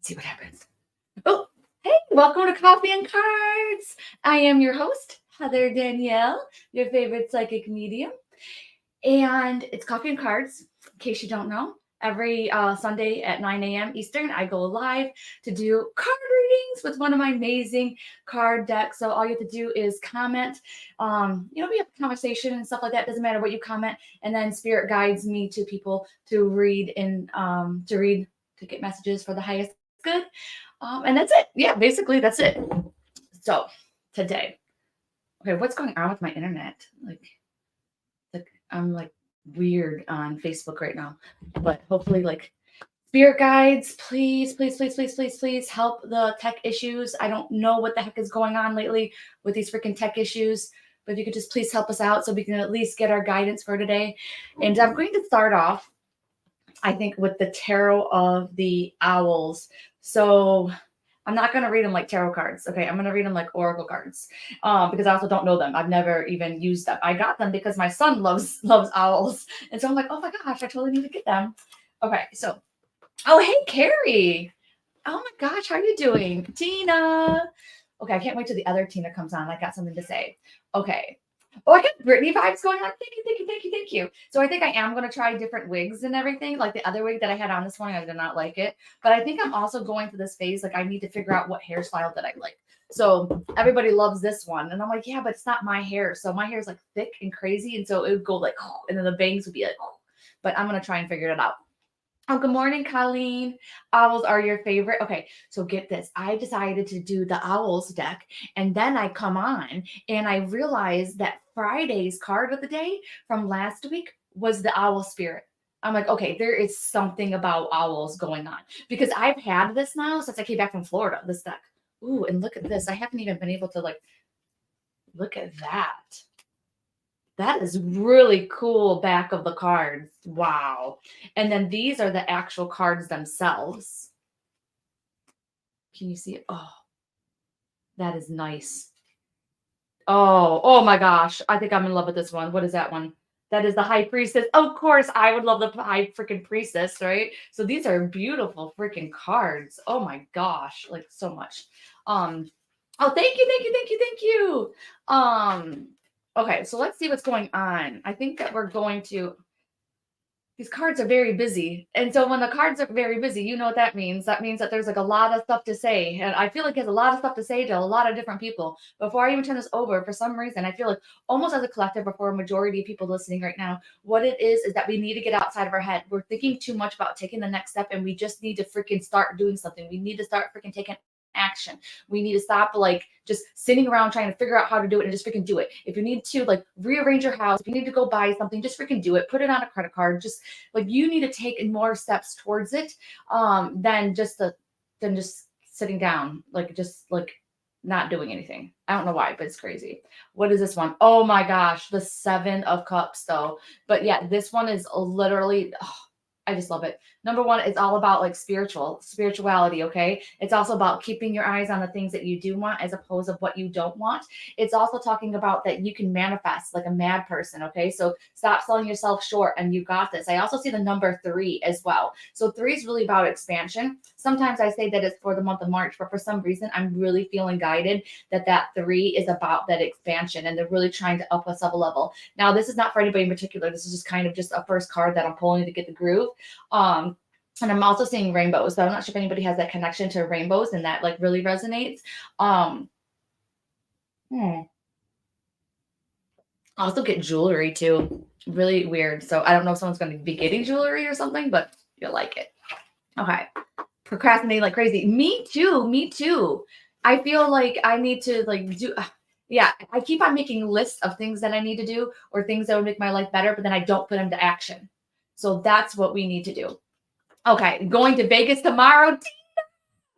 See what happens. Oh, hey, welcome to Coffee and Cards. I am your host, Heather Danielle, your favorite psychic medium. And it's Coffee and Cards, in case you don't know. Every Sunday at 9 a.m. Eastern, I go live to do card readings with one of my amazing card decks. So all you have to do is comment. We have a conversation and stuff like that. Doesn't matter what you comment. And then Spirit guides me to people to read to get messages for the highest good. And that's it. Yeah, basically that's it. So today, okay, what's going on with my internet? Like I'm like weird on Facebook right now, but hopefully, like, spirit guides, please, please, please, please, please, please help the tech issues. I don't know what the heck is going on lately with these freaking tech issues, but if you could just please help us out so we can at least get our guidance for today. And I'm going to start off, I think, with the tarot of the owls. So I'm not going to read them like tarot cards. Okay. I'm going to read them like oracle cards because I also don't know them. I've never even used them. I got them because my son loves owls. And so I'm like, oh my gosh, I totally need to get them. Okay. So, oh, hey, Carrie. Oh my gosh. How are you doing? Tina. Okay. I can't wait till the other Tina comes on. I got something to say. Okay. Oh, I got Brittany vibes going on. Thank you, thank you, thank you, thank you. So I think I am going to try different wigs and everything. Like the other wig that I had on this morning, I did not like it. But I think I'm also going through this phase. Like I need to figure out what hairstyle that I like. So everybody loves this one. And I'm like, yeah, but it's not my hair. So my hair is like thick and crazy. And so it would go like, oh, and then the bangs would be like, oh. But I'm going to try and figure it out. Oh, good morning, Colleen. Owls are your favorite. Okay, so get this. I decided to do the owls deck, and then I come on and I realized that Friday's card of the day from last week was the owl spirit. I'm like, okay, there is something about owls going on because I've had this now since I came back from Florida, this deck. Ooh, and look at this. I haven't even been able to look at that. That is really cool back of the cards. Wow. And then these are the actual cards themselves. Can you see it? Oh, that is nice. Oh my gosh. I think I'm in love with this one. What is that one? That is the High Priestess. Of course, I would love the High freaking Priestess, right? So these are beautiful freaking cards. Oh my gosh, like so much. Oh, thank you, thank you, thank you, thank you. Okay, so let's see what's going on. I think that we're going to, these cards are very busy. And so when the cards are very busy, you know what that means. That means that there's like a lot of stuff to say. And I feel like he has a lot of stuff to say to a lot of different people. Before I even turn this over, for some reason, I feel like almost as a collective, before a majority of people listening right now, what it is that we need to get outside of our head. We're thinking too much about taking the next step and we just need to freaking start doing something. We need to start freaking taking action. We need to stop like just sitting around trying to figure out how to do it and just freaking do it. If you need to like rearrange your house, if you need to go buy something, just freaking do it. Put it on a credit card. Just like you need to take more steps towards it than just sitting down, like just like not doing anything. I don't know why, but it's crazy. What is this one? Oh my gosh, the 7 of Cups though. But yeah, this one is literally, I just love it. Number one, it's all about like spirituality. Okay. It's also about keeping your eyes on the things that you do want as opposed to what you don't want. It's also talking about that you can manifest like a mad person. Okay. So stop selling yourself short and you got this. I also see the number 3 as well. So 3 is really about expansion. Sometimes I say that it's for the month of March, but for some reason I'm really feeling guided that 3 is about that expansion and they're really trying to up us up a level. Now, this is not for anybody in particular. This is just kind of just a first card that I'm pulling to get the groove. And I'm also seeing rainbows, but I'm not sure if anybody has that connection to rainbows and that like really resonates. I also get jewelry too. Really weird. So I don't know if someone's going to be getting jewelry or something, but you'll like it. Okay. Procrastinating like crazy. Me too. Me too. I feel like I need to like do. Yeah, I keep on making lists of things that I need to do or things that would make my life better, but then I don't put them to action. So that's what we need to do. Okay, going to Vegas tomorrow. Tina,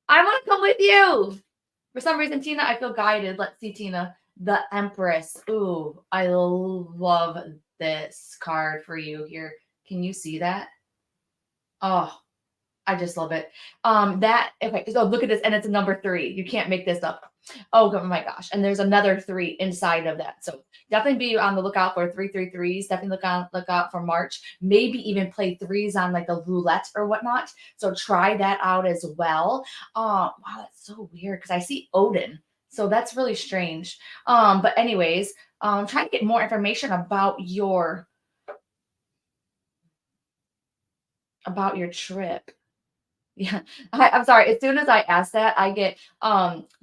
I want to come with you. For some reason, Tina, I feel guided. Let's see, Tina. The Empress. Ooh, I love this card for you here. Can you see that? Oh, I just love it. Okay, so look at this, and it's a number 3. You can't make this up. Oh my gosh. And there's another 3 inside of that. So definitely be on the lookout for 333s. Definitely look out for March. Maybe even play threes on like the roulette or whatnot. So try that out as well. Wow, that's so weird because I see Odin. So that's really strange. But anyways, try to get more information about your trip. Yeah, I'm sorry. As soon as I ask that, I get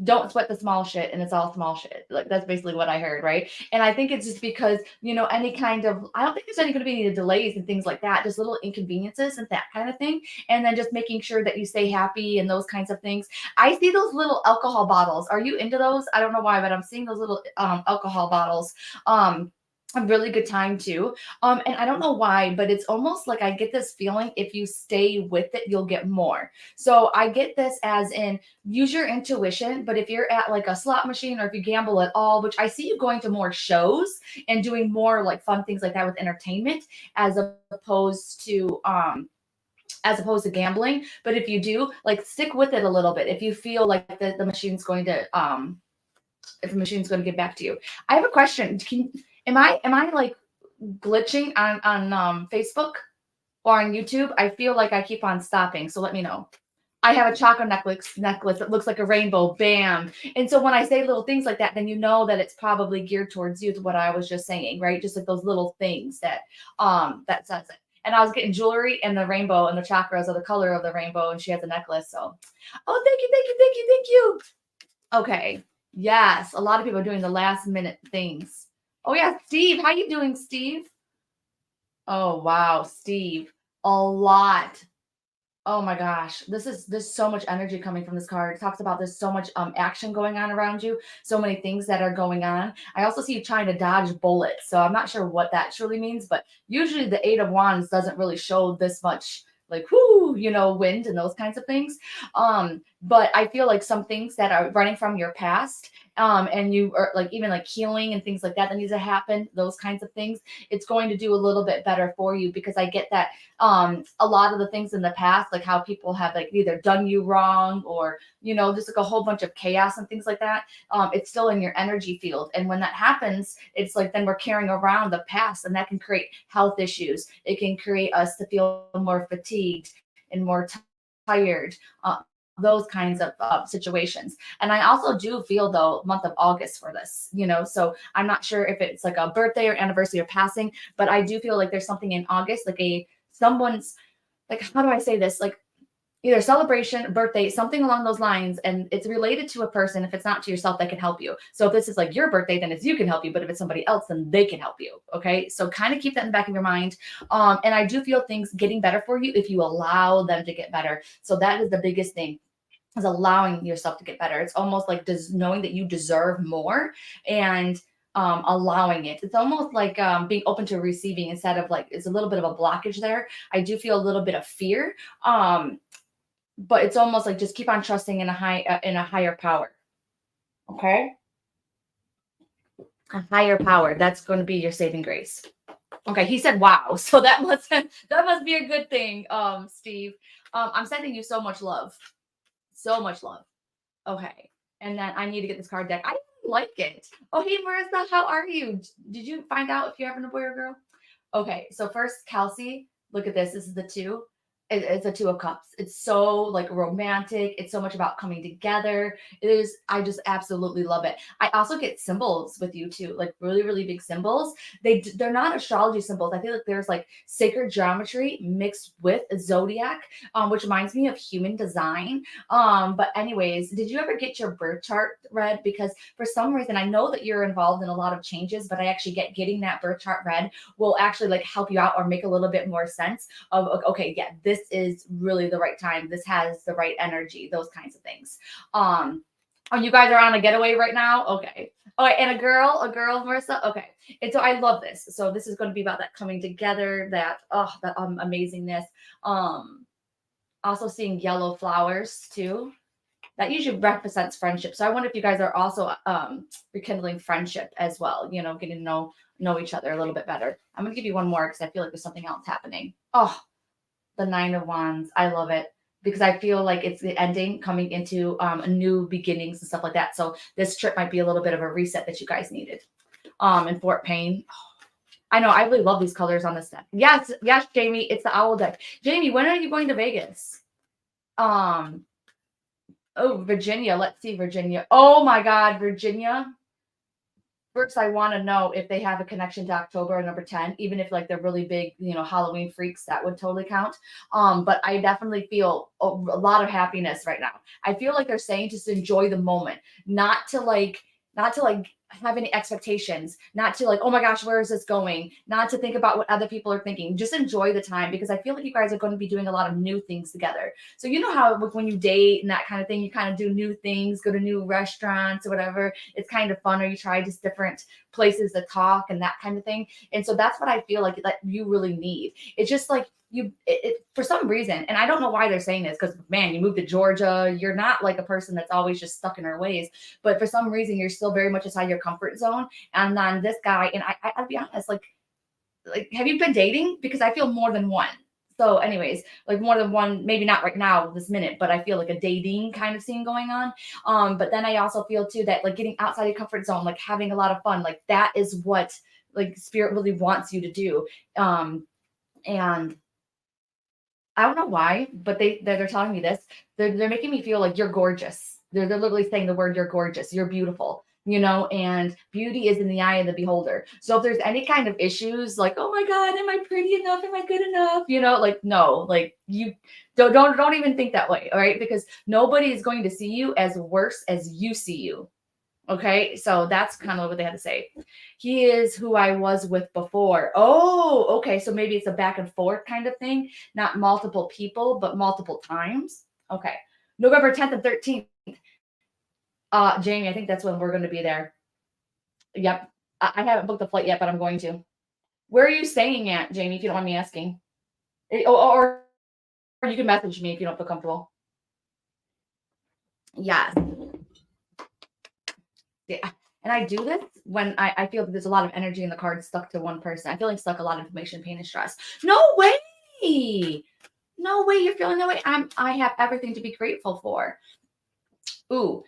don't sweat the small shit, and it's all small shit. Like that's basically what I heard, right? And I think it's just because any kind of I don't think there's any going to be any delays and things like that, just little inconveniences and that kind of thing, and then just making sure that you stay happy and those kinds of things. I see those little alcohol bottles. Are you into those? I don't know why, but I'm seeing those little alcohol bottles. A really good time too. And I don't know why, but it's almost like I get this feeling if you stay with it, you'll get more. So I get this as in use your intuition, but if you're at like a slot machine or if you gamble at all, which I see you going to more shows and doing more like fun things like that with entertainment as opposed to gambling. But if you do, like stick with it a little bit. If you feel like the machine's going to if the machine's going to get back to you. I have a question. Am I like glitching on Facebook or on YouTube? I feel like I keep on stopping, so let me know. I have a chocolate necklace that looks like a rainbow. Bam. And so when I say little things like that, then you know that it's probably geared towards you, to what I was just saying, right? Just like those little things that says it. And I was getting jewelry, and the rainbow and the chakras are the color of the rainbow, and she has a necklace. So, oh, thank you, thank you, thank you, thank you. Okay. Yes, a lot of people are doing the last minute things. Oh yeah, Steve, how you doing, Steve? Oh wow, Steve, a lot. Oh my gosh, there's so much energy coming from this card. It talks about there's so much action going on around you, so many things that are going on. I also see you trying to dodge bullets, so I'm not sure what that truly means, but usually the 8 of Wands doesn't really show this much like whoo, wind and those kinds of things. But I feel like some things that are running from your past, and you are like even like healing and things like that that needs to happen, those kinds of things, it's going to do a little bit better for you because I get that a lot of the things in the past, like how people have like either done you wrong or just like a whole bunch of chaos and things like that, it's still in your energy field, and when that happens, it's like then we're carrying around the past, and that can create health issues. It can create us to feel more fatigued and more tired, those kinds of situations. And I also do feel though month of August for this, so I'm not sure if it's like a birthday or anniversary or passing, but I do feel like there's something in August, like someone's, like, how do I say this? Like either celebration, birthday, something along those lines, and it's related to a person. If it's not to yourself, that can help you. So if this is like your birthday, then it's you can help you. But if it's somebody else, then they can help you. Okay, so kind of keep that in the back of your mind. And I do feel things getting better for you if you allow them to get better. So that is the biggest thing, is allowing yourself to get better. It's almost like knowing that you deserve more, and allowing it. It's almost like being open to receiving instead of like, it's a little bit of a blockage there. I do feel a little bit of fear. But it's almost like just keep on trusting in a higher power. Okay, a higher power. That's going to be your saving grace. Okay, he said, "Wow," so that must be a good thing, Steve. I'm sending you so much love, so much love. Okay, and then I need to get this card deck. I like it. Oh, hey, Marissa, how are you? Did you find out if you're having a boy or girl? Okay, so first, Kelsey, look at this. This is the 2. It's a 2 of cups. It's so like romantic. It's so much about coming together. It is. I just absolutely love it. I also get symbols with you too, like really, really big symbols. They're not astrology symbols. I feel like there's like sacred geometry mixed with a zodiac, which reminds me of human design. But anyways, did you ever get your birth chart read? Because for some reason, I know that you're involved in a lot of changes, but I actually getting that birth chart read will actually like help you out or make a little bit more sense of, okay, yeah, this is really the right time. This has the right energy, those kinds of things. Oh, you guys are on a getaway right now? Okay. All right, and a girl, Marissa? Okay. And so I love this. So this is going to be about that coming together, that amazingness. Also seeing yellow flowers too. That usually represents friendship. So I wonder if you guys are also rekindling friendship as well, getting to know each other a little bit better. I'm going to give you one more because I feel like there's something else happening. Oh, the 9 of Wands. I love it. because I feel like it's the ending coming into new beginnings and stuff like that. So this trip might be a little bit of a reset that you guys needed. And Fort Payne. I know, I really love these colors on this deck. Yes, yes, Jamie, it's the owl deck. Jamie, when are you going to Vegas? Oh, Virginia. Let's see, Virginia. Oh my God, Virginia. First, I want to know if they have a connection to October number 10, even if like they're really big, Halloween freaks, that would totally count. But I definitely feel a lot of happiness right now. I feel like they're saying just enjoy the moment, not to like have any expectations, not to like, oh my gosh, where is this going? Not to think about what other people are thinking. Just enjoy the time, because I feel like you guys are going to be doing a lot of new things together. So you know how when you date and that kind of thing, you kind of do new things, go to new restaurants or whatever. It's kind of fun, or you try just different places to talk and that kind of thing. And so that's what I feel like that you really need. It's just like for some reason, and I don't know why they're saying this, because man, you moved to Georgia, you're not like a person that's always just stuck in her ways, but for some reason you're still very much inside your comfort zone. And then this guy, and I'll be honest, like have you been dating? Because I feel more than one. So anyways, like more than one, maybe not right now this minute, but I feel like a dating kind of scene going on. But then I also feel too that like getting outside your comfort zone, like having a lot of fun, like that is what like spirit really wants you to do. And I don't know why, but they're telling me this. They're making me feel like you're gorgeous. They're literally saying the word, you're gorgeous, you're beautiful, and beauty is in the eye of the beholder. So if there's any kind of issues like, oh my God, am I pretty enough? Am I good enough? Like no, like you don't even think that way. All right. Because nobody is going to see you as worse as you see you. Okay, so that's kind of what they had to say. He is who I was with before. Oh, okay. So maybe it's a back and forth kind of thing, not multiple people, but multiple times. Okay. November 10th and 13th. Jamie, I think that's when we're going to be there. Yep. I haven't booked the flight yet, but I'm going to. Where are you staying at, Jamie, if you don't mind me asking? Or you can message me if you don't feel comfortable. Yes. Yeah. And I do this when I feel that there's a lot of energy in the card stuck to one person. I feel like stuck a lot of information, pain, and stress. No way. No way you're feeling that way. I have everything to be grateful for. Ooh.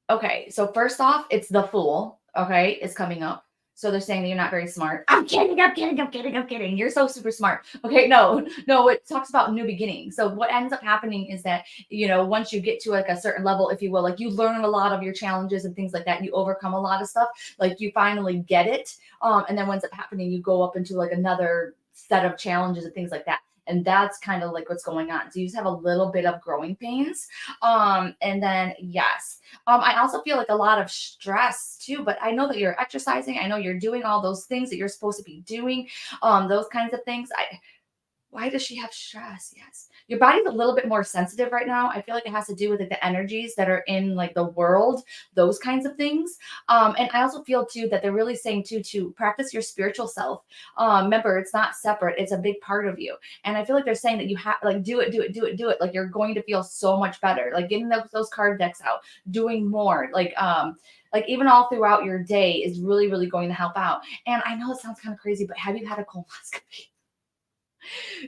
Okay. So first off, it's the Fool. Okay, it's coming up. So they're saying that you're not very smart. I'm kidding. I'm kidding. I'm kidding. I'm kidding. You're so super smart. Okay, no. It talks about new beginnings. So what ends up happening is that once you get to like a certain level, if you will, like you learn a lot of your challenges and things like that, and you overcome a lot of stuff. Like you finally get it, and then what ends up happening, you go up into like another set of challenges and things like that. And that's kind of like what's going on. So you just have a little bit of growing pains. And then yes. I also feel like a lot of stress too, but I know that you're exercising. I know you're doing all those things that you're supposed to be doing. Those kinds of things. Why does she have stress? Yes. Your body's a little bit more sensitive right now. I feel like it has to do with like the energies that are in like the world, those kinds of things. And I also feel too that they're really saying too to practice your spiritual self. Remember, it's not separate; it's a big part of you. And I feel like they're saying that you have like do it, do it, do it, do it. Like you're going to feel so much better. Like getting those card decks out, doing more. Like even all throughout your day is really, really going to help out. And I know it sounds kind of crazy, but have you had a colonoscopy?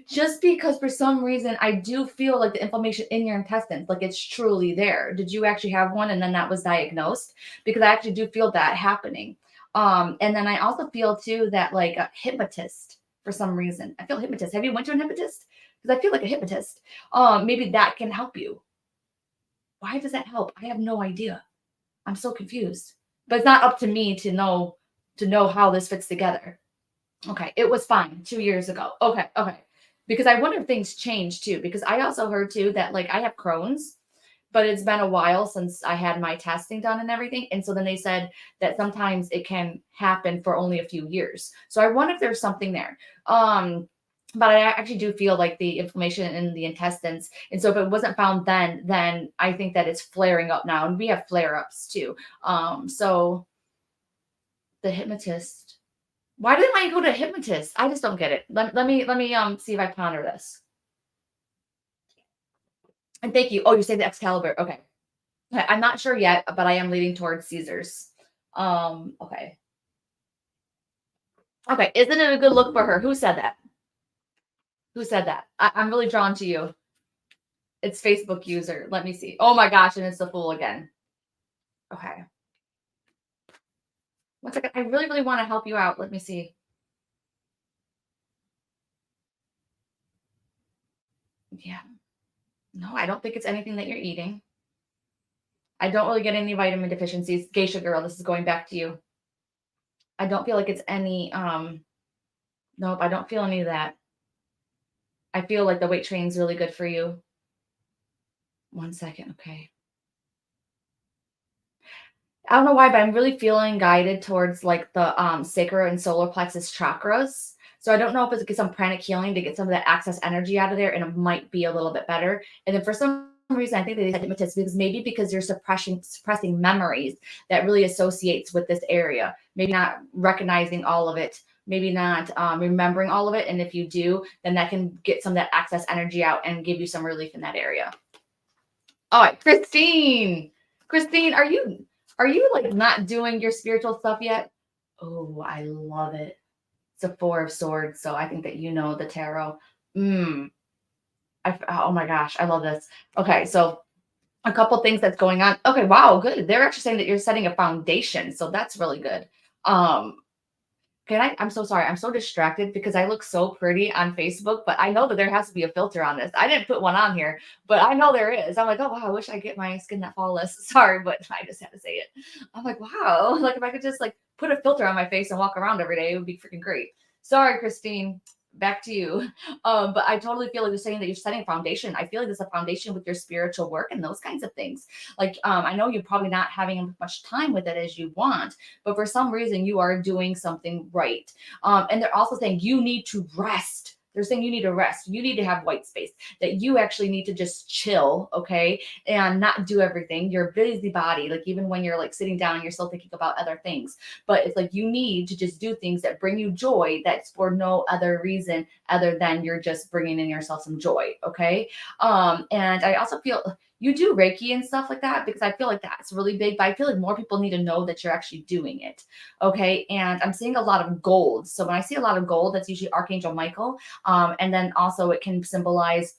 Just because for some reason I do feel like the inflammation in your intestines, like it's truly there. Did you actually have one and then that was diagnosed? Because I actually do feel that happening. And then I also feel too that like a hypnotist for some reason. I feel hypnotist. Have you went to an hypnotist? Because I feel like a hypnotist. Maybe that can help you. Why does that help? I have no idea. I'm so confused. But it's not up to me to know how this fits together. Okay, it was fine 2 years ago. Okay. Because I wonder if things change too. Because I also heard too that like I have Crohn's, but it's been a while since I had my testing done and everything. And so then they said that sometimes it can happen for only a few years. So I wonder if there's something there. But I actually do feel like the inflammation in the intestines. And so if it wasn't found then I think that it's flaring up now. And we have flare-ups too. So the hypnotist. Why didn't I go to a hypnotist? I just don't get it. Let me see if I ponder this. And thank you. Oh, you say the Excalibur. Okay. I'm not sure yet, but I am leaning towards Caesars. Okay. Okay. Isn't it a good look for her? Who said that? Who said that? I'm really drawn to you. It's Facebook user. Let me see. Oh my gosh, and it's the Fool again. Okay. One second. I really, really want to help you out. Let me see. Yeah. No, I don't think it's anything that you're eating. I don't really get any vitamin deficiencies. Geisha girl, this is going back to you. I don't feel like it's any nope, I don't feel any of that. I feel like the weight train's really good for you. One second, okay. I don't know why, but I'm really feeling guided towards like the sacral and solar plexus chakras. So I don't know if it's get some pranic healing to get some of that excess energy out of there, and it might be a little bit better. And then for some reason, I think they said hypnotist because maybe because you're suppressing memories that really associates with this area. Maybe not recognizing all of it, maybe not remembering all of it. And if you do, then that can get some of that excess energy out and give you some relief in that area. All right, Christine. Christine, are you like not doing your spiritual stuff yet? Oh, I love it. It's a Four of Swords, so I think that you know the tarot. Mm. Oh my gosh, I love this. Okay, so a couple things that's going on. Okay, wow, good. They're actually saying that you're setting a foundation, so that's really good. Um, I'm so sorry. I'm so distracted because I look so pretty on Facebook, but I know that there has to be a filter on this. I didn't put one on here, but I know there is. I'm like, oh wow, I wish I get my skin that flawless. Sorry, but I just had to say it. I'm like, wow, like if I could just like put a filter on my face and walk around every day, it would be freaking great. Sorry, Christine. Back to you. But I totally feel like you're saying that you're setting a foundation. I feel like there's a foundation with your spiritual work and those kinds of things. Like, I know you're probably not having as much time with it as you want, but for some reason you are doing something right. And they're also saying you need to rest. They're saying you need to rest. You need to have white space, that you actually need to just chill, okay, and not do everything. You're a busy body. Like even when you're like sitting down, you're still thinking about other things. But it's like you need to just do things that bring you joy. That's for no other reason other than you're just bringing in yourself some joy, okay. And I also feel you do Reiki and stuff like that because I feel like that's really big, but I feel like more people need to know that you're actually doing it. Okay. And I'm seeing a lot of gold. So when I see a lot of gold, that's usually Archangel Michael. And then also it can symbolize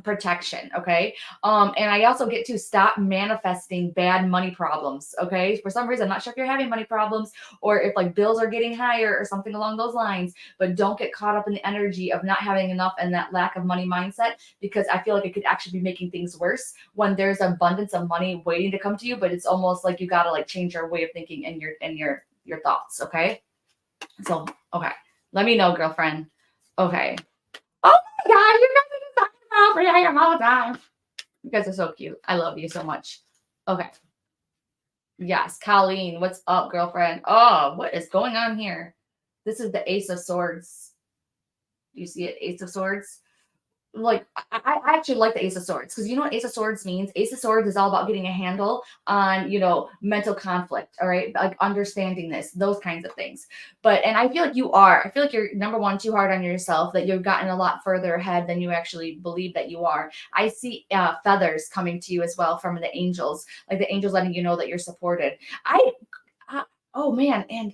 protection. Okay. And I also get to stop manifesting bad money problems. Okay. For some reason, I'm not sure if you're having money problems or if like bills are getting higher or something along those lines, but don't get caught up in the energy of not having enough and that lack of money mindset, because I feel like it could actually be making things worse when there's abundance of money waiting to come to you, but it's almost like you got to like change your way of thinking and your thoughts. Okay. So, okay. Let me know, girlfriend. Okay. Oh my God, you guys are just talking about me. I am all the time. You guys are so cute. I love you so much. Okay. Yes, Colleen, what's up, girlfriend? Oh, what is going on here? This is the Ace of Swords. Do you see it? Ace of Swords. Like I actually like the Ace of Swords because you know what Ace of Swords means. Ace of Swords is all about getting a handle on mental conflict. All right, like understanding those kinds of things. But and I feel like you are. I feel like you're number one too hard on yourself. That you've gotten a lot further ahead than you actually believe that you are. I see feathers coming to you as well from the angels, like the angels letting you know that you're supported. Oh man, and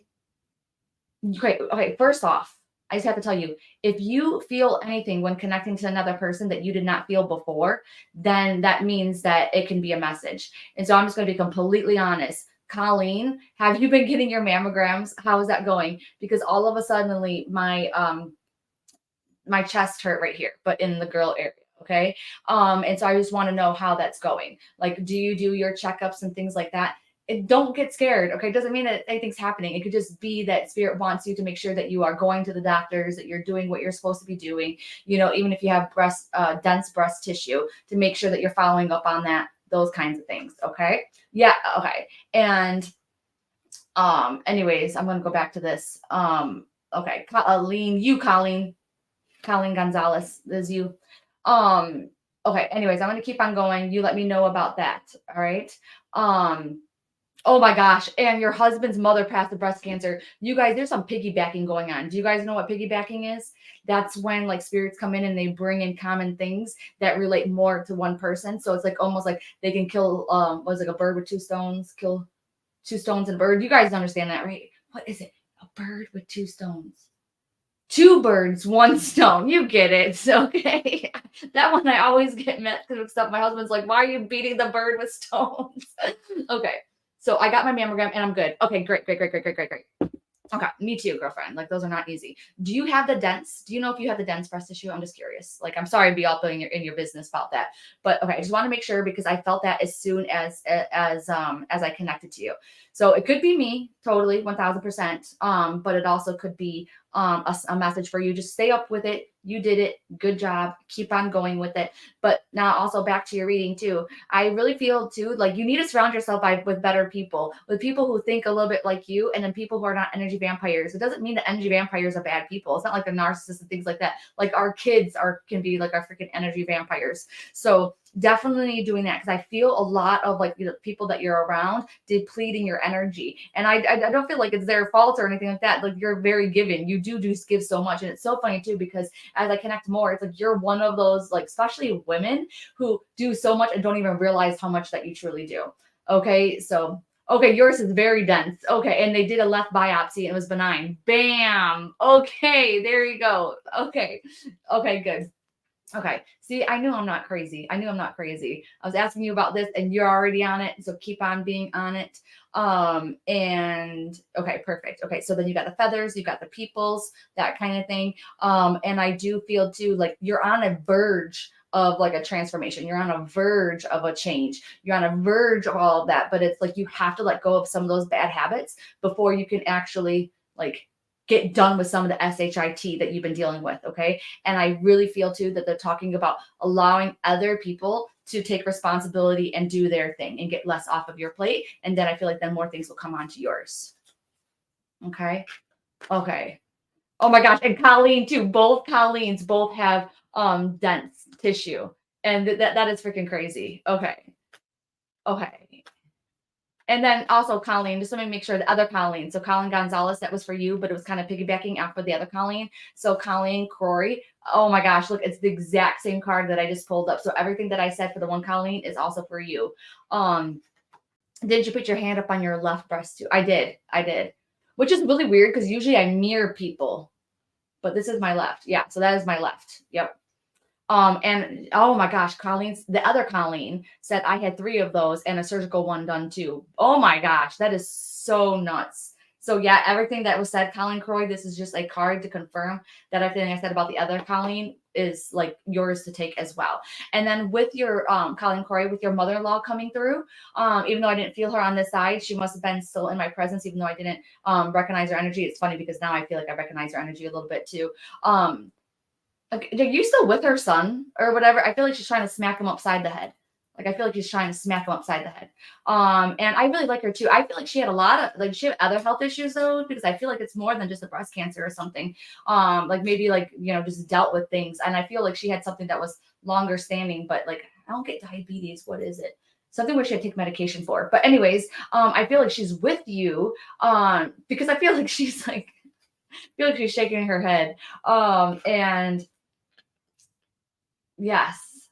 great. Okay, first off, I just have to tell you, if you feel anything when connecting to another person that you did not feel before, then that means that it can be a message. And so I'm just going to be completely honest. Colleen, have you been getting your mammograms? How is that going? Because all of a sudden, my chest hurt right here, but in the girl area. Okay. And so I just want to know how that's going. Like, do you do your checkups and things like that? Don't get scared. Okay. It doesn't mean that anything's happening. It could just be that spirit wants you to make sure that you are going to the doctors, that you're doing what you're supposed to be doing, even if you have dense breast tissue, to make sure that you're following up on that, those kinds of things. Okay. Yeah. Okay. And, anyways, I'm going to go back to this. Okay. Colleen Gonzalez is you. Okay. Anyways, I'm going to keep on going. You let me know about that. All right. Oh my gosh. And your husband's mother passed of breast cancer. You guys, there's some piggybacking going on. Do you guys know what piggybacking is? That's when like spirits come in and they bring in common things that relate more to one person. So it's like almost like they can kill, like a bird with two stones, kill two stones and a bird. You guys understand that, right? What is it? A bird with two stones. Two birds, one stone. You get it. Okay. That one I always get mixed up. My husband's like, why are you beating the bird with stones? Okay. So I got my mammogram and I'm good. Okay, great, great, great, great, great, great, great. Okay, me too, girlfriend. Like those are not easy. Do you have the dents? Do you know if you have the dense breast tissue? I'm just curious. Like, I'm sorry to be all in your business about that, but okay, I just want to make sure because I felt that as soon as I connected to you. So it could be me, totally, 1000%. But it also could be a message for you. Just stay up with it. You did it. Good job. Keep on going with it. But now also back to your reading too. I really feel too like you need to surround yourself with better people, with people who think a little bit like you, and then people who are not energy vampires. It doesn't mean that energy vampires are bad people. It's not like they're narcissists and things like that. Like our kids can be like our freaking energy vampires. So definitely doing that because I feel a lot of like people that you're around depleting your energy, and I don't feel like it's their fault or anything like that. Like you're very giving. You do give so much, and it's so funny too because as I connect more, it's like you're one of those like especially women who do so much and don't even realize how much that you truly do. Okay, so okay, yours is very dense. Okay, and they did a left biopsy and it was benign. Bam. Okay, there you go. Okay, okay, good. Okay. See, I knew I'm not crazy. I knew I'm not crazy. I was asking you about this and you're already on it. So keep on being on it. And okay, perfect. Okay. So then you got the feathers, you got the peoples, that kind of thing. And I do feel too, like you're on a verge of like a transformation. You're on a verge of a change. You're on a verge of all of that, but it's like you have to let go of some of those bad habits before you can actually like get done with some of the SHIT that you've been dealing with. Okay. And I really feel too that they're talking about allowing other people to take responsibility and do their thing and get less off of your plate. And then I feel like then more things will come onto yours. Okay. Okay. Oh my gosh. And Colleen too. Both Colleens both have dense tissue. And that is freaking crazy. Okay. Okay. And then also Colleen, just let me make sure the other Colleen. So Colleen Gonzalez, that was for you, but it was kind of piggybacking after the other Colleen. So Colleen Crory. Oh my gosh, look, it's the exact same card that I just pulled up. So everything that I said for the one Colleen is also for you. Did you put your hand up on your left breast too? I did. I did. Which is really weird because usually I mirror people, but this is my left. Yeah, so that is my left. Yep. And oh my gosh, the other Colleen said I had 3 of those and a surgical one done too. Oh my gosh, that is so nuts. So yeah, everything that was said, Colleen Croy, this is just a card to confirm that everything I said about the other Colleen is like yours to take as well. And then with your Colleen Croy, with your mother-in-law coming through, even though I didn't feel her on this side, she must have been still in my presence, even though I didn't recognize her energy. It's funny because now I feel like I recognize her energy a little bit too. Okay, are you still with her son or whatever? I feel like she's trying to smack him upside the head. Like I feel like she's trying to smack him upside the head. And I really like her too. I feel like she had a lot of like she had other health issues though, because I feel like it's more than just a breast cancer or something. Like maybe like just dealt with things. And I feel like she had something that was longer standing, but like I don't get diabetes. What is it? Something where she had to take medication for. But anyways, I feel like she's with you. Because I feel like she's like I feel like she's shaking her head. And yes,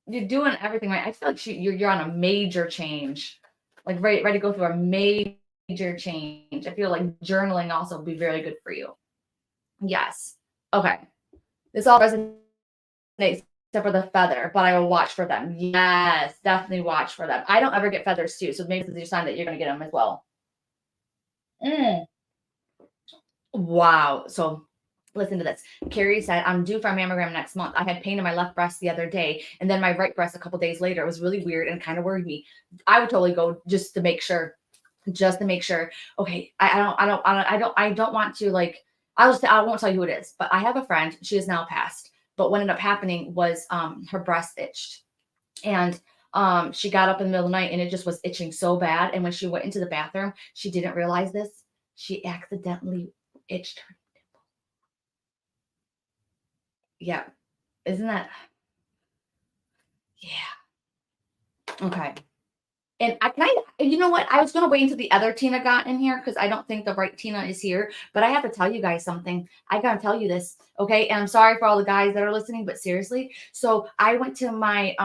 you're doing everything right. I feel like you're on a major change, like ready to go through a major change. I feel like journaling also would be very good for you. Yes. Okay. This all resonates except for the feather, but I will watch for them. Yes, definitely watch for them. I don't ever get feathers too, so maybe this is your sign that you're going to get them as well. Wow. So listen to this. Carrie said, I'm due for a mammogram next month. I had pain in my left breast the other day, and then my right breast a couple days later. It was really weird and kind of worried me. I would totally go just to make sure. Just to make sure. Okay. I don't want to like, I won't tell you who it is, but I have a friend. She is now passed. But what ended up happening was her breast itched. And she got up in the middle of the night and it just was itching so bad. And when she went into the bathroom, she didn't realize this. She accidentally itched her nipple. Yeah. Isn't that? Yeah. Okay. And you know what? I was going to wait until the other Tina got in here because I don't think the right Tina is here. But I have to tell you guys something. I got to tell you this. Okay. And I'm sorry for all the guys that are listening, but seriously. So I went to my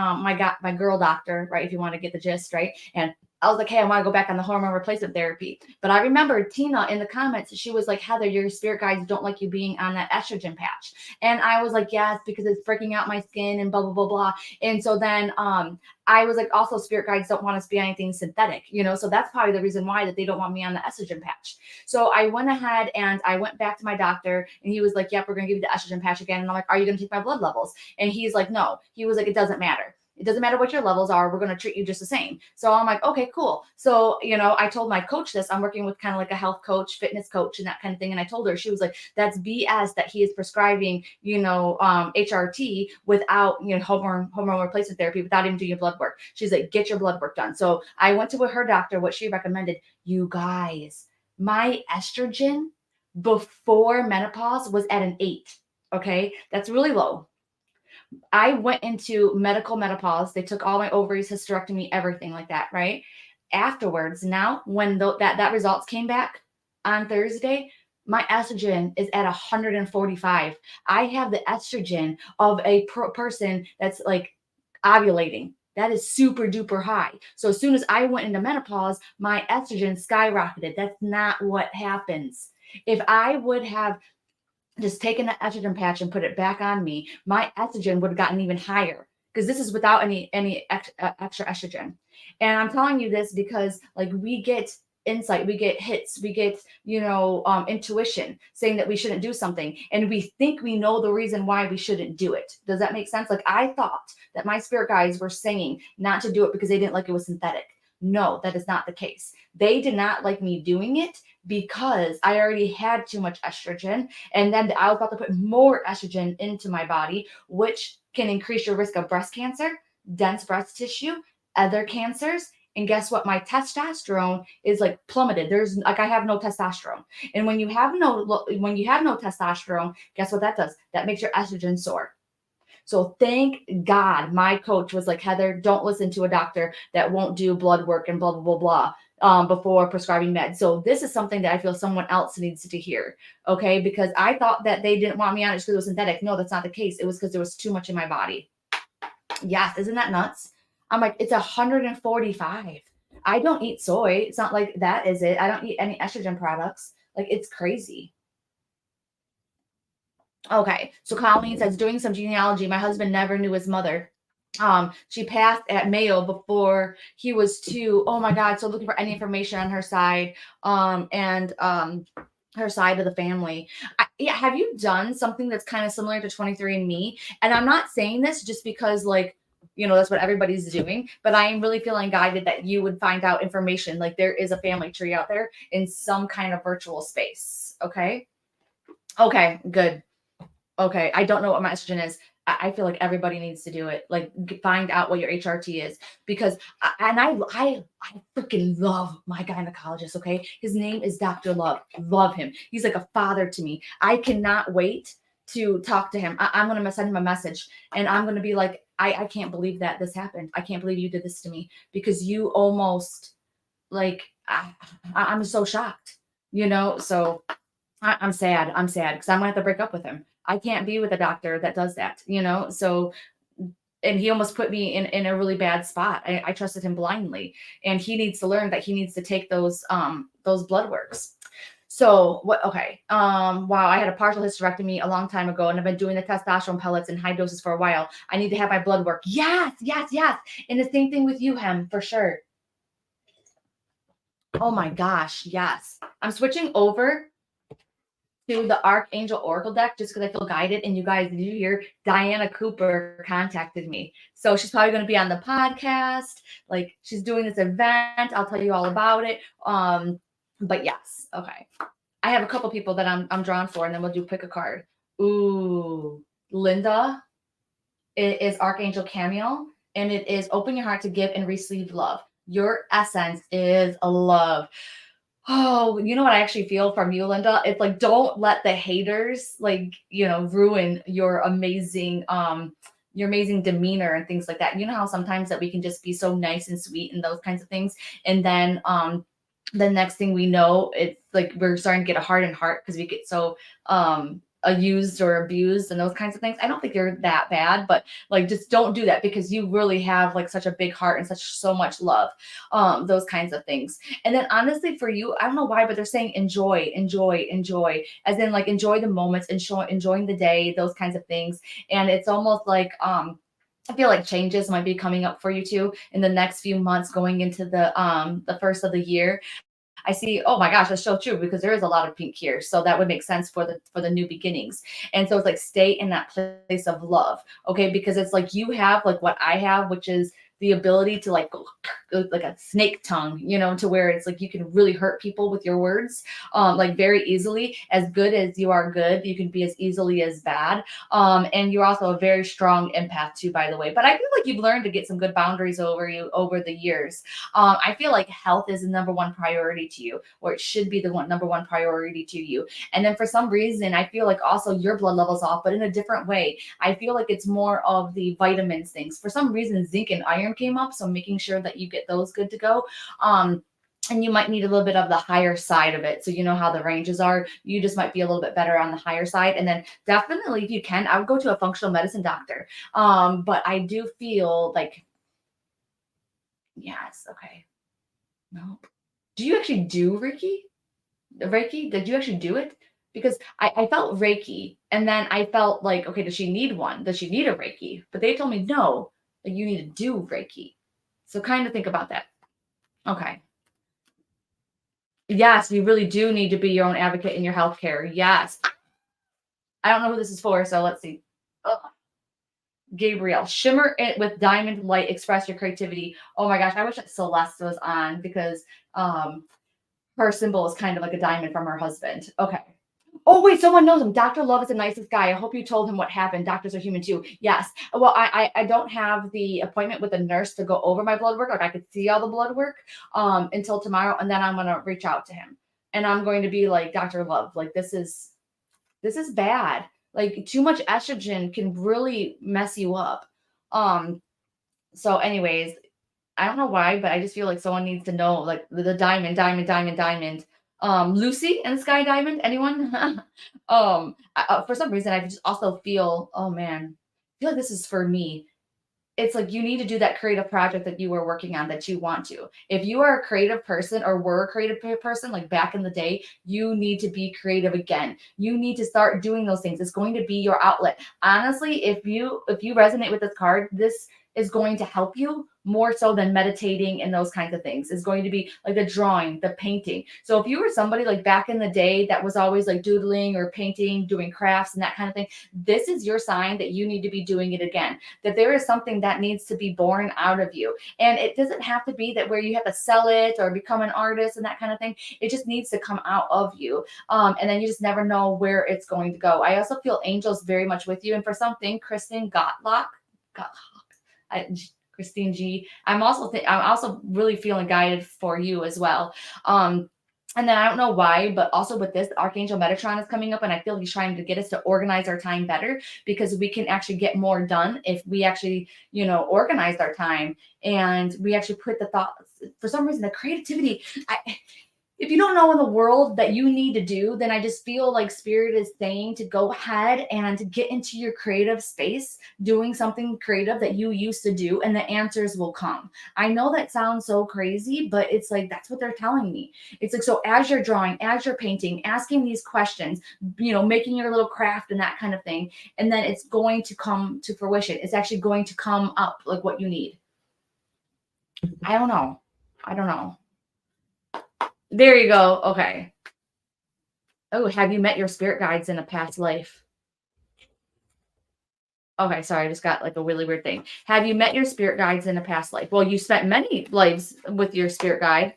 girl doctor, right? If you want to get the gist, right? And I was like, hey, I want to go back on the hormone replacement therapy. But I remember Tina in the comments, she was like, Heather, your spirit guides don't like you being on that estrogen patch. And I was like, yes, because it's freaking out my skin and blah, blah, blah, blah. And so then I was like, also spirit guides don't want us to be anything synthetic, so that's probably the reason why that they don't want me on the estrogen patch. So I went ahead and I went back to my doctor and he was like, yep, we're going to give you the estrogen patch again. And I'm like, are you going to take my blood levels? And he's like, no. He was like, it doesn't matter. It doesn't matter what your levels are. We're going to treat you just the same. So I'm like, okay, cool. So, I told my coach this. I'm working with kind of like a health coach, fitness coach, and that kind of thing. And I told her, she was like, that's BS that he is prescribing, HRT without, hormone replacement therapy, without even doing your blood work. She's like, get your blood work done. So I went to her doctor, what she recommended. You guys, my estrogen before menopause was at an 8. Okay. That's really low. I went into medical menopause. They took all my ovaries, hysterectomy, everything like that, right? Afterwards, now when that results came back on Thursday, my estrogen is at 145. I have the estrogen of a person that's like ovulating. That is super duper high. So as soon as I went into menopause, my estrogen skyrocketed. That's not what happens. If I would have just taken the estrogen patch and put it back on me, my estrogen would have gotten even higher, because this is without any extra estrogen. And I'm telling you this because like we get insight, we get hits, we get intuition saying that we shouldn't do something, and we think we know the reason why we shouldn't do it. Does that make sense? Like I thought that my spirit guides were saying not to do it because they didn't like it was synthetic. No, that is not the case. They did not like me doing it because I already had too much estrogen. And then I was about to put more estrogen into my body, which can increase your risk of breast cancer, dense breast tissue, other cancers. And guess what? My testosterone is like plummeted. There's like, I have no testosterone. And when you have no testosterone, guess what that does? That makes your estrogen soar. So thank God my coach was like, Heather, don't listen to a doctor that won't do blood work and blah, blah, blah, blah, before prescribing meds. So this is something that I feel someone else needs to hear. Okay. Because I thought that they didn't want me on it just because it was synthetic. No, that's not the case. It was because there was too much in my body. Yes. Isn't that nuts? I'm like, it's 145. I don't eat soy. It's not like that, is it? I don't eat any estrogen products. Like, it's crazy. Okay, so Colleen says, doing some genealogy, my husband never knew his mother. She passed at Mayo before he was 2. Oh my God. So looking for any information on her side, and her side of the family. Yeah, have you done something that's kind of similar to 23andMe? And I'm not saying this just because like, that's what everybody's doing, but I am really feeling guided that you would find out information. Like there is a family tree out there in some kind of virtual space. Okay. Okay, good. Okay, I don't know what my estrogen is. I feel like everybody needs to do it. Like find out what your HRT is, because I freaking love my gynecologist. Okay, his name is Dr. Love. Love him. He's like a father to me. I cannot wait to talk to him. I'm gonna send him a message, and I'm gonna be like, I can't believe that this happened. I can't believe you did this to me, because you almost like I'm so shocked. So I'm sad. I'm sad because I'm gonna have to break up with him. I can't be with a doctor that does that, So, and he almost put me in a really bad spot. I trusted him blindly, and he needs to learn that he needs to take those blood works. So what? Okay. Wow. I had a partial hysterectomy a long time ago, and I've been doing the testosterone pellets in high doses for a while. I need to have my blood work. Yes, yes, yes. And the same thing with you, Hem, for sure. Oh my gosh. Yes. I'm switching over to the Archangel Oracle deck just because I feel guided. And you guys, did you hear Diana Cooper contacted me? So she's probably going to be on the podcast. Like she's doing this event. I'll tell you all about it. But yes. Okay. I have a couple people that I'm drawn for, and then we'll pick a card. Ooh, Linda. It is Archangel Camiel, and it is open your heart to give and receive love. Your essence is a love. Oh, you know what I actually feel from you, Linda? It's like, don't let the haters ruin your amazing demeanor and things like that. You know how sometimes that we can just be so nice and sweet and those kinds of things. And then the next thing we know, it's like we're starting to get a hardened heart because we get so used or abused and those kinds of things. I don't think you're that bad, but like just don't do that because you really have like such a big heart and such so much love. Those kinds of things. And then honestly for you, I don't know why, but they're saying enjoy, enjoy, enjoy, as in like enjoy the moments, enjoying the day, those kinds of things. And it's almost like I feel like changes might be coming up for you too in the next few months going into the first of the year. I see, oh my gosh, that's so true because there is a lot of pink here. So that would make sense for the new beginnings. And so it's like stay in that place of love. Okay. Because it's like you have like what I have, which is the ability to like go like a snake tongue, to where it's like you can really hurt people with your words, like very easily. As good as you are good, you can be as easily as bad. And you're also a very strong empath too, by the way. But I feel like you've learned to get some good boundaries over the years. I feel like health is the number one priority to you, or it should be the number one priority to you. And then for some reason, I feel like also your blood level's off, but in a different way. I feel like it's more of the vitamins things. For some reason, zinc and iron came up, so making sure that you get those good to go. And you might need a little bit of the higher side of it. So you know how the ranges are. You just might be a little bit better on the higher side. And then definitely, if you can, I would go to a functional medicine doctor. But I do feel like, yes, okay. No. Do you actually do Reiki? Reiki? Did you actually do it? Because I felt Reiki and then I felt like, okay, does she need one? Does she need a Reiki? But they told me no, like you need to do Reiki. So kind of think about that. Okay. Yes, you really do need to be your own advocate in your healthcare. Yes. I don't know who this is for, so let's see. Ugh. Gabriel, shimmer it with diamond light, express your creativity. Oh my gosh, I wish that Celeste was on because her symbol is kind of like a diamond from her husband. Okay. Oh wait, someone knows him. Dr. Love is the nicest guy. I hope you told him what happened. Doctors are human too. Yes. Well, I don't have the appointment with the nurse to go over my blood work. Like I could see all the blood work until tomorrow, and then I'm gonna reach out to him. And I'm going to be like, Dr. Love, like this is bad. Like too much estrogen can really mess you up. So anyways, I don't know why, but I just feel like someone needs to know, like the diamond, diamond, diamond, diamond. Lucy and Sky Diamond. Anyone? For some reason, I just also feel, oh man, I feel like this is for me. It's like you need to do that creative project that you were working on that you want to. If you are a creative person or were a creative person, like back in the day, you need to be creative again. You need to start doing those things. It's going to be your outlet. Honestly, if you resonate with this card, this is going to help you more so than meditating and those kinds of things. Is going to be like the drawing, the painting. So if you were somebody like back in the day that was always like doodling or painting, doing crafts and that kind of thing, this is your sign that you need to be doing it again, that there is something that needs to be born out of you. And it doesn't have to be that where you have to sell it or become an artist and that kind of thing. It just needs to come out of you. And then you just never know where it's going to go. I also feel angels very much with you. And for something, Kristen Gottlock, Christine G. I'm also really feeling guided for you as well. And then I don't know why, but also with this, Archangel Metatron is coming up, and I feel he's trying to get us to organize our time better because we can actually get more done if we actually, organize our time and we actually put the thoughts. For some reason, the creativity. If you don't know in the world that you need to do, then I just feel like Spirit is saying to go ahead and get into your creative space, doing something creative that you used to do, and the answers will come. I know that sounds so crazy, but it's like, that's what they're telling me. It's like, so as you're drawing, as you're painting, asking these questions, making your little craft and that kind of thing, and then it's going to come to fruition. It's actually going to come up like what you need. I don't know. There you go. Okay. Oh, have you met your spirit guides in a past life? Okay, sorry, I just got like a really weird thing. Have you met your spirit guides in a past life? Well, you spent many lives with your spirit guide.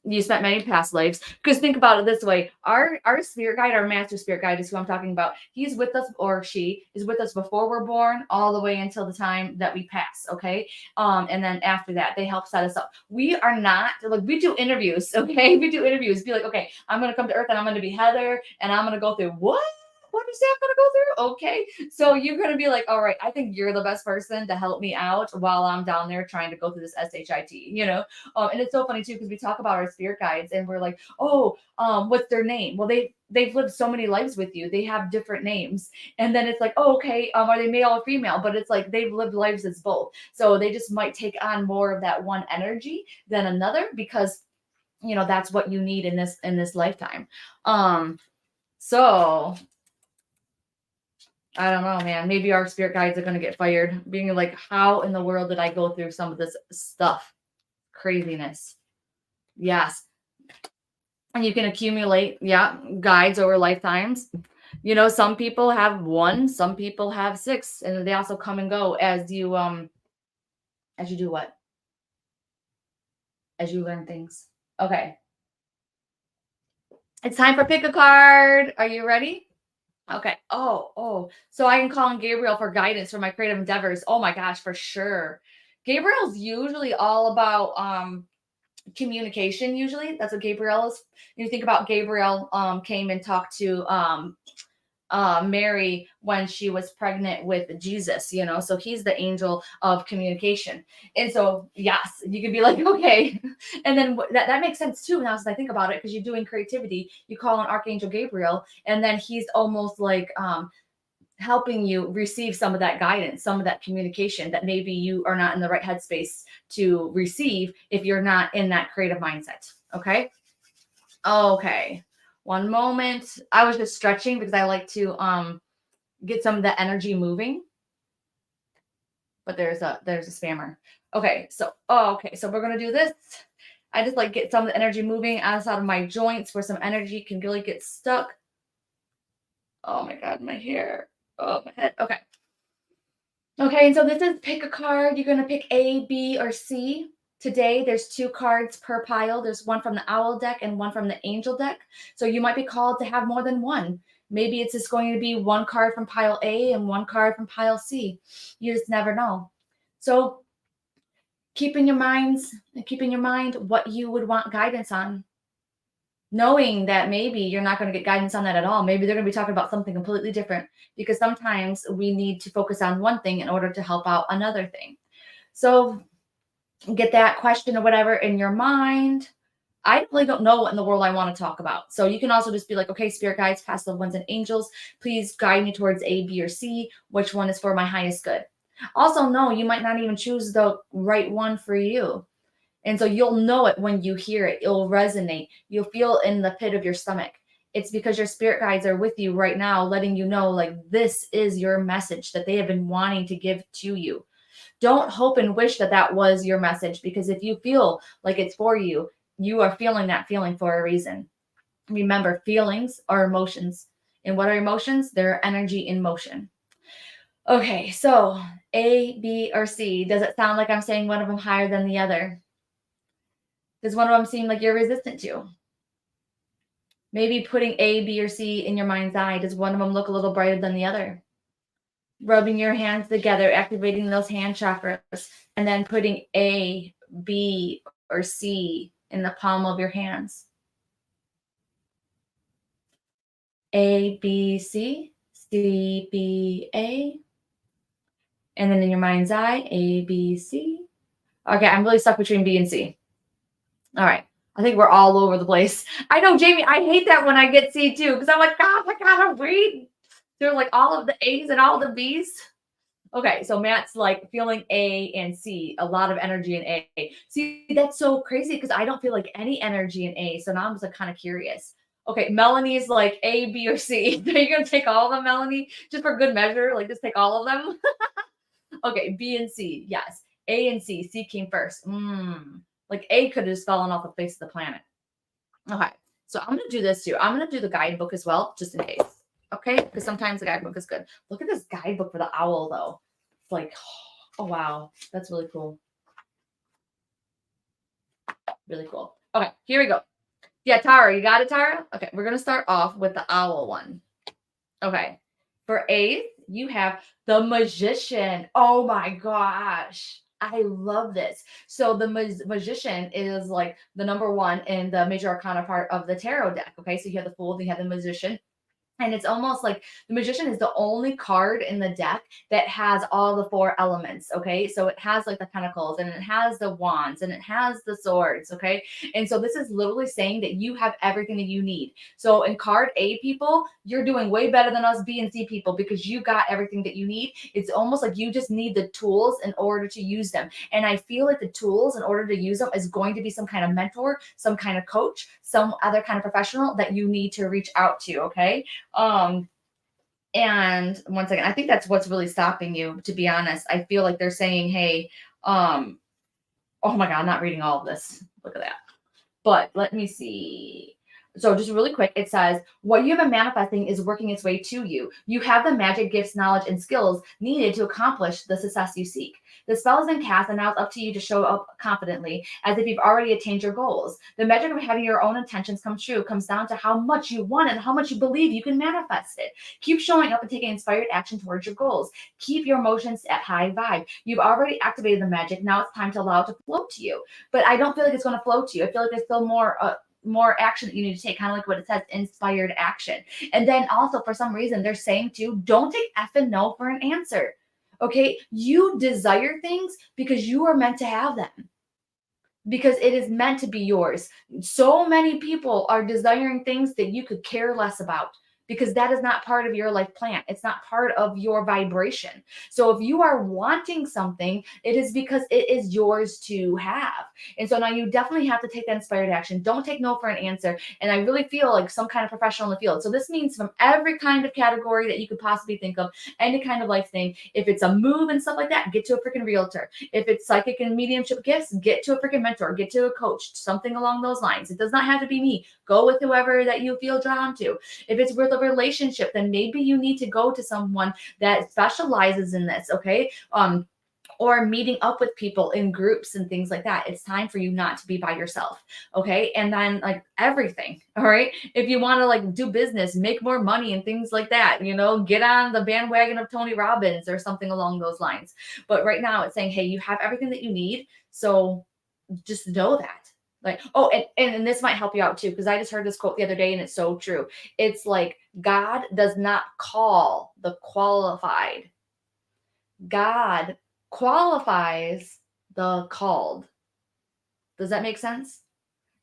You spent many past lives. Because think about it this way. Our spirit guide, our master spirit guide is who I'm talking about. He's with us, or she is with us before we're born, all the way until the time that we pass. Okay. And then after that, they help set us up. We are not like, we do interviews. Okay. We do interviews. Be like, okay, I'm going to come to Earth and I'm going to be Heather and I'm going to go through what? what is that going to go through? Okay. So you're going to be like, all right, I think you're the best person to help me out while I'm down there trying to go through this SHIT. And it's so funny too, because we talk about our spirit guides and we're like, oh, what's their name? Well, they've lived so many lives with you. They have different names. And then it's like, oh, okay, are they male or female? But it's like they've lived lives as both. So they just might take on more of that one energy than another because that's what you need in this lifetime. So I don't know, man. Maybe our spirit guides are going to get fired, being like, how in the world did I go through some of this stuff? Craziness. Yes. And you can accumulate, guides over lifetimes. Some people have one, some people have six, and they also come and go as you do what? As you learn things. Okay. It's time for pick a card. Are you ready? Okay. Oh. So I can call on Gabriel for guidance for my creative endeavors. Oh my gosh, for sure. Gabriel's usually all about communication. Usually, that's what Gabriel is. You think about Gabriel came and talked to Mary when she was pregnant with Jesus, so he's the angel of communication. And so, yes, you could be like, okay. And then that makes sense too. Now, as I think about it, because you're doing creativity, you call on Archangel Gabriel, and then he's almost like, helping you receive some of that guidance, some of that communication that maybe you are not in the right headspace to receive if you're not in that creative mindset. Okay. One moment. I was just stretching because I like to get some of the energy moving. But there's a spammer. Okay, so we're gonna do this. I just like get some of the energy moving outside of my joints where some energy can really get stuck. Oh my god, my hair. Oh, my head. Okay. Okay, and so this is pick a card. You're gonna pick A, B, or C. Today, there's 2 cards per pile. There's one from the owl deck and one from the angel deck. So you might be called to have more than one. Maybe it's just going to be 1 card from pile A and 1 card from pile C. You just never know. So keep in your mind what you would want guidance on. Knowing that maybe you're not going to get guidance on that at all. Maybe they're going to be talking about something completely different, because sometimes we need to focus on one thing in order to help out another thing. So get that question or whatever in your mind. I really don't know what in the world I want to talk about. So you can also just be like, okay, spirit guides, past loved ones, and angels, please guide me towards A, B, or C. Which one is for my highest good? Also, no, you might not even choose the right one for you. And so you'll know it when you hear it. It'll resonate. You'll feel in the pit of your stomach. It's because your spirit guides are with you right now, letting you know, like, this is your message that they have been wanting to give to you. Don't hope and wish that that was your message, because if you feel like it's for you, you are feeling that feeling for a reason. Remember, feelings are emotions. And what are emotions? They're energy in motion. Okay, so A, B, or C. Does it sound like I'm saying one of them higher than the other? Does one of them seem like you're resistant to? Maybe putting A, B, or C in your mind's eye. Does one of them look a little brighter than the other? Rubbing your hands together, activating those hand chakras, and then putting A, B, or C in the palm of your hands. A, B, C, C, B, A. And then in your mind's eye, A, B, C. Okay, I'm really stuck between B and C. All right. I think we're all over the place. I know, Jamie, I hate that when I get C too, because I'm like, God, I gotta read through like all of the A's and all the B's. Okay, so Matt's like feeling A and C, a lot of energy in A. See, that's so crazy because I don't feel like any energy in A. So now I'm just like kind of curious. Okay, Melanie's like A, B, or C. Are you gonna take all of them, Melanie? Just for good measure, like just take all of them. Okay, B and C, yes. A and C. C came first. Like A could have just fallen off the face of the planet. Okay, so I'm gonna do this too. I'm gonna do the guidebook as well, just in case. Okay, because sometimes the guidebook is good. Look at this guidebook for the owl, though. It's like, oh wow, that's really cool. Really cool. Okay, here we go. Yeah, Tara, you got it, Tara? Okay, we're gonna start off with the owl one. Okay, for A, you have the magician. Oh my gosh. I love this. So the magician is like the number 1 in the major arcana part of the tarot deck. Okay, so you have the fool, then you have the magician. And it's almost like the magician is the only card in the deck that has all the four elements. Okay. So it has like the pentacles and it has the wands and it has the swords. Okay. And so this is literally saying that you have everything that you need. So in card A people, you're doing way better than us B and C people because you got everything that you need. It's almost like you just need the tools in order to use them. And I feel like the tools in order to use them is going to be some kind of mentor, some kind of coach, some other kind of professional that you need to reach out to. Okay. Um, and one second, I think that's what's really stopping you, to be honest. I feel like they're saying, hey, oh my God, I'm not reading all of this. Look at that. But let me see. So just really quick, it says, what you have been manifesting is working its way to you. You have the magic gifts, knowledge, and skills needed to accomplish the success you seek. The spell has been cast, and now it's up to you to show up confidently as if you've already attained your goals. The magic of having your own intentions come true comes down to how much you want it and how much you believe you can manifest it. Keep showing up and taking inspired action towards your goals. Keep your emotions at high vibe. You've already activated the magic. Now it's time to allow it to flow to you. But I don't feel like it's going to flow to you. I feel like there's still more action that you need to take, kind of like what it says, inspired action. And then also for some reason they're saying too, don't take effing no for an answer. Okay, you desire things because you are meant to have them, because it is meant to be yours. So many people are desiring things that you could care less about, because that is not part of your life plan. It's not part of your vibration. So if you are wanting something, it is because it is yours to have. And so now you definitely have to take that inspired action. Don't take no for an answer. And I really feel like some kind of professional in the field. So this means from every kind of category that you could possibly think of, any kind of life thing. If it's a move and stuff like that, get to a freaking realtor. If it's psychic and mediumship gifts, get to a freaking mentor, get to a coach, something along those lines. It does not have to be me. Go with whoever that you feel drawn to. If it's with a relationship, then maybe you need to go to someone that specializes in this. Okay. Or meeting up with people in groups and things like that. It's time for you not to be by yourself. Okay. And then like everything. All right. If you want to like do business, make more money and things like that, get on the bandwagon of Tony Robbins or something along those lines. But right now it's saying, hey, you have everything that you need. So just know that. Like, oh, and this might help you out too, because I just heard this quote the other day and it's so true. It's like, God does not call the qualified. God qualifies the called. Does that make sense?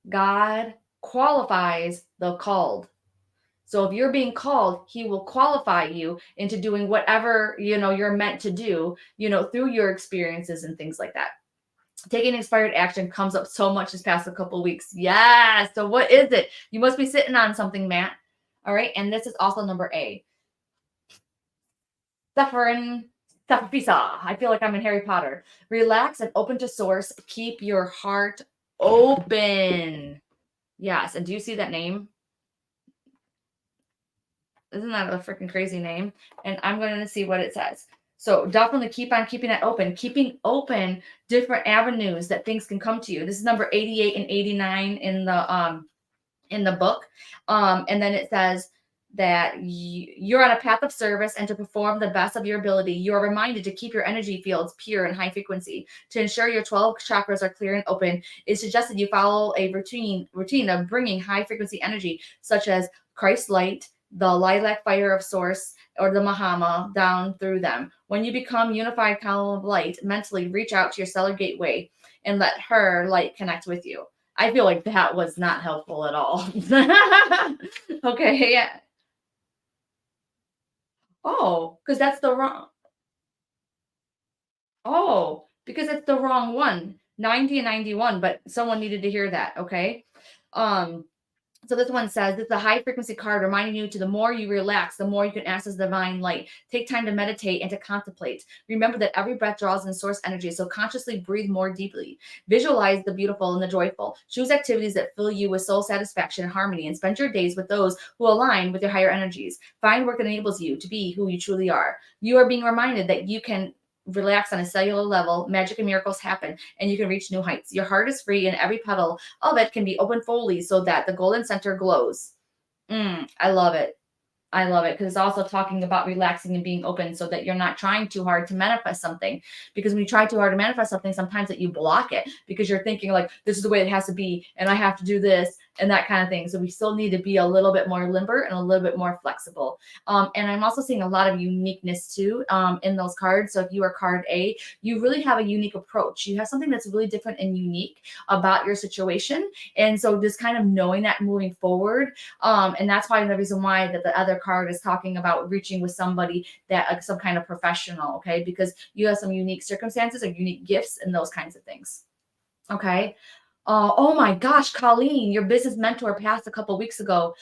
God qualifies the called. So if you're being called, he will qualify you into doing whatever, you're meant to do, through your experiences and things like that. Taking inspired action comes up so much this past couple of weeks. Yes. So what is it? You must be sitting on something, Matt. All right. And this is also number A. Suffering. I feel like I'm in Harry Potter. Relax and open to source. Keep your heart open. Yes. And do you see that name? Isn't that a freaking crazy name? And I'm going to see what it says. So definitely keep on keeping that open, keeping open different avenues that things can come to you. This is number 88 and 89 in the book. And then it says that you're on a path of service, and to perform the best of your ability, you are reminded to keep your energy fields pure and high frequency. To ensure your 12 chakras are clear and open, it's suggested you follow a routine of bringing high frequency energy, such as Christ light, the lilac fire of source, or the Mahama, down through them. When you become unified column of light, mentally reach out to your stellar gateway and let her light connect with you. I feel like that was not helpful at all. Okay, yeah. Oh, because that's the wrong. Oh, because it's the wrong one. 90 and 91, but someone needed to hear that, okay? So this one says, it's a high frequency card reminding you to the more you relax, the more you can access divine light. Take time to meditate and to contemplate. Remember that every breath draws in source energy, so consciously breathe more deeply. Visualize the beautiful and the joyful. Choose activities that fill you with soul satisfaction and harmony, and spend your days with those who align with your higher energies. Find work that enables you to be who you truly are. You are being reminded that you can relax on a cellular level, magic and miracles happen, and you can reach new heights. Your heart is free, and every petal of it can be open fully so that the golden center glows. I love it. I love it, because it's also talking about relaxing and being open so that you're not trying too hard to manifest something. Because when you try too hard to manifest something, sometimes that you block it because you're thinking like, this is the way it has to be, and I have to do this, and that kind of thing. So we still need to be a little bit more limber and a little bit more flexible. And I'm also seeing a lot of uniqueness too in those cards. So if you are card A, you really have a unique approach. You have something that's really different and unique about your situation. And so just kind of knowing that moving forward. And that's why the reason why that the other card is talking about reaching with somebody that some kind of professional, okay? Because you have some unique circumstances or unique gifts and those kinds of things. Okay. Oh my gosh, Colleen, your business mentor passed a couple weeks ago.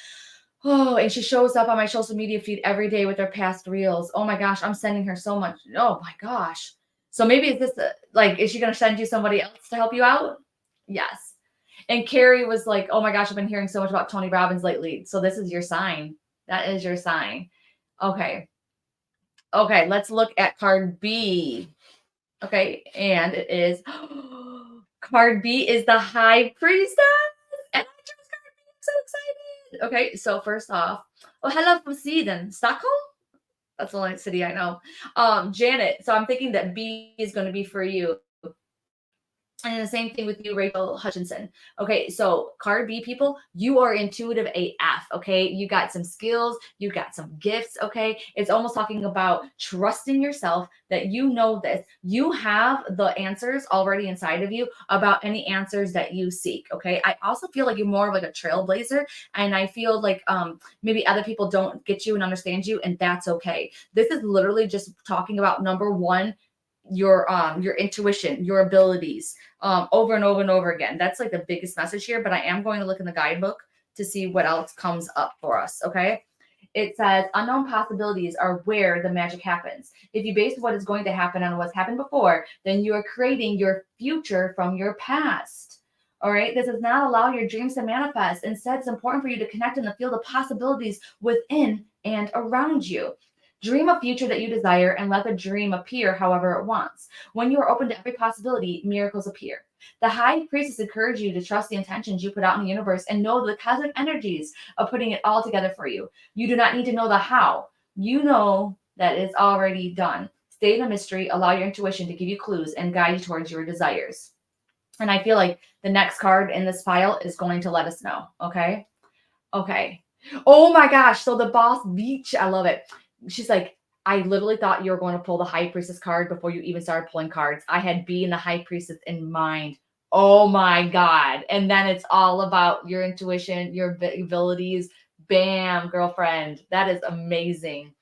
Oh, and she shows up on my social media feed every day with her past reels. Oh my gosh, I'm sending her so much. Oh my gosh. So maybe is this like, is she going to send you somebody else to help you out? Yes. And Carrie was like, oh my gosh, I've been hearing so much about Tony Robbins lately. So this is your sign. That is your sign. Okay. Okay. Let's look at card B. Okay. And it is card B is the High Priestess. And I chose card B. I'm so excited. Okay. So first off, oh, hello from Sweden. Stockholm? That's the only city I know. Janet. So I'm thinking that B is going to be for you. And the same thing with you, Rachel Hutchinson. Okay, so card B people, you are intuitive AF. Okay, you got some skills, you got some gifts. Okay, it's almost talking about trusting yourself that you know this. You have the answers already inside of you about any answers that you seek. Okay, I also feel like you're more of like a trailblazer, and I feel like maybe other people don't get you and understand you, and that's okay. This is literally just talking about number one, your intuition, your abilities, over and over and over again. That's like the biggest message here, but I am going to look in the guidebook to see what else comes up for us. Okay. It says unknown possibilities are where the magic happens. If you base what is going to happen on what's happened before, then you are creating your future from your past. All right. This does not allow your dreams to manifest. Instead, it's important for you to connect in the field of possibilities within and around you. Dream a future that you desire and let the dream appear however it wants. When you are open to every possibility, miracles appear. The High Priestess encourages you to trust the intentions you put out in the universe and know the cosmic energies of putting it all together for you. You do not need to know the how. You know that it's already done. Stay in the mystery, allow your intuition to give you clues and guide you towards your desires. And I feel like the next card in this pile is going to let us know. Okay. Okay. Oh my gosh. So the Boss Beach, I love it. She's like, I literally thought you were going to pull the High Priestess card before you even started pulling cards. I had B and the High Priestess in mind. Oh my God. And then it's all about your intuition, your abilities. Bam, girlfriend. That is amazing.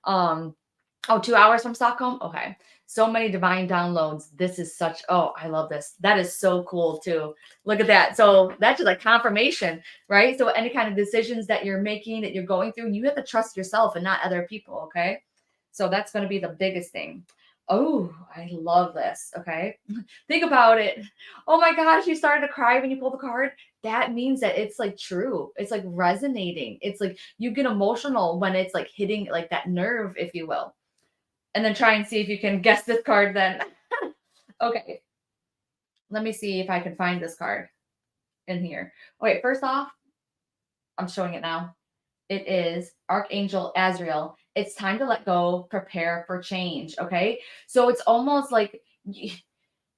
Oh, 2 hours from Stockholm? Okay. So many divine downloads. This is such, oh, I love this. That is so cool too. Look at that. So that's just like confirmation, right? So any kind of decisions that you're making, that you're going through, you have to trust yourself and not other people. Okay. So that's going to be the biggest thing. Oh, I love this. Okay. Think about it. Oh my gosh, you started to cry when you pulled the card. That means that it's like true. It's like resonating. It's like you get emotional when it's like hitting like that nerve, if you will. And then try and see if you can guess this card then. Okay. Let me see if I can find this card in here. Okay, first off, I'm showing it now. It is Archangel Azrael. It's time to let go, prepare for change. Okay. So it's almost like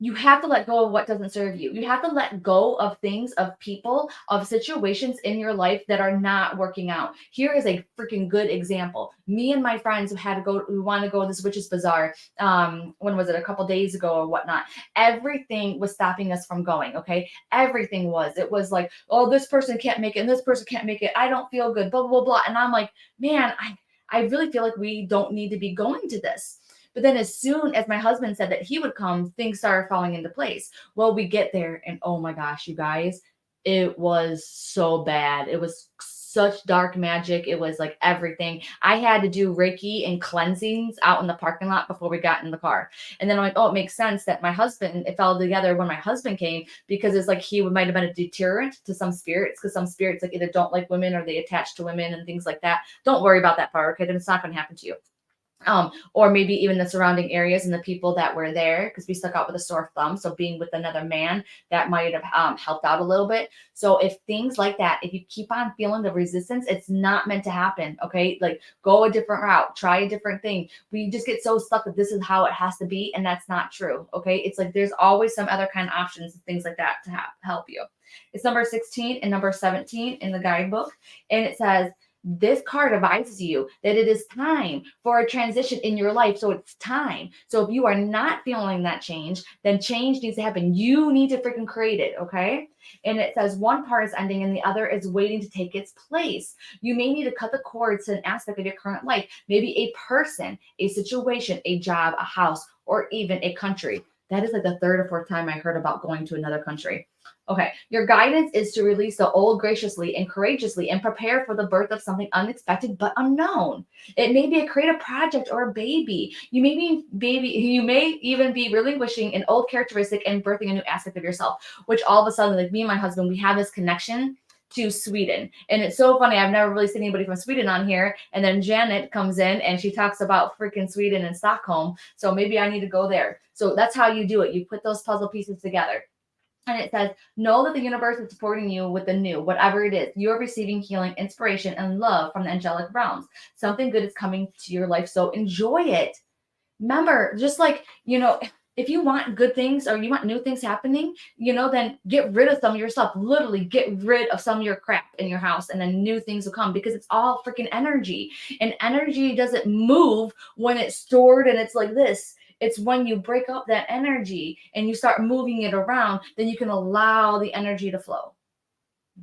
you have to let go of what doesn't serve you. You have to let go of things, of people, of situations in your life that are not working out. Here is a freaking good example. Me and my friends we want to go to this witch's bazaar. When was it? A couple days ago or whatnot. Everything was stopping us from going. Okay. Everything was. It was like, oh, this person can't make it and this person can't make it. I don't feel good, blah, blah, blah. And I'm like, man, I really feel like we don't need to be going to this. But then as soon as my husband said that he would come, things started falling into place. Well, we get there and oh my gosh, you guys, it was so bad. It was such dark magic. It was like everything. I had to do Reiki and cleansings out in the parking lot before we got in the car. And then I'm like, oh, it makes sense that it fell together when my husband came because it's like might have been a deterrent to some spirits because some spirits like either don't like women or they attach to women and things like that. Don't worry about that part, okay? Then it's not going to happen to you. Or maybe even the surrounding areas and the people that were there, because we stuck out with a sore thumb. So being with another man, that might have helped out a little bit. So if things like that, if you keep on feeling the resistance, it's not meant to happen. Okay. Like go a different route, try a different thing. We just get so stuck that this is how it has to be. And that's not true. Okay. It's like there's always some other kind of options and things like that to help you. It's number 16 and number 17 in the guidebook. And it says, this card advises you that it is time for a transition in your life. So it's time. So if you are not feeling that change, then change needs to happen. You need to freaking create it. Okay. And it says one part is ending and the other is waiting to take its place. You may need to cut the cords to an aspect of your current life, maybe a person, a situation, a job, a house, or even a country. That is like the third or fourth time I heard about going to another country. Okay, your guidance is to release the old graciously and courageously and prepare for the birth of something unexpected but unknown. It may be a creative project or a baby. You may even be relinquishing an old characteristic and birthing a new aspect of yourself, which all of a sudden, like me and my husband, we have this connection to Sweden. And it's so funny. I've never really seen anybody from Sweden on here. And then Janet comes in and she talks about freaking Sweden and Stockholm. So maybe I need to go there. So that's how you do it. You put those puzzle pieces together. And it says, know that the universe is supporting you with the new, whatever it is. You are receiving healing, inspiration, and love from the angelic realms. Something good is coming to your life, so enjoy it. Remember, just like, if you want good things or you want new things happening, then get rid of some of your stuff. Literally get rid of some of your crap in your house and then new things will come because it's all freaking energy. And energy doesn't move when it's stored and it's like this. It's when you break up that energy and you start moving it around, then you can allow the energy to flow.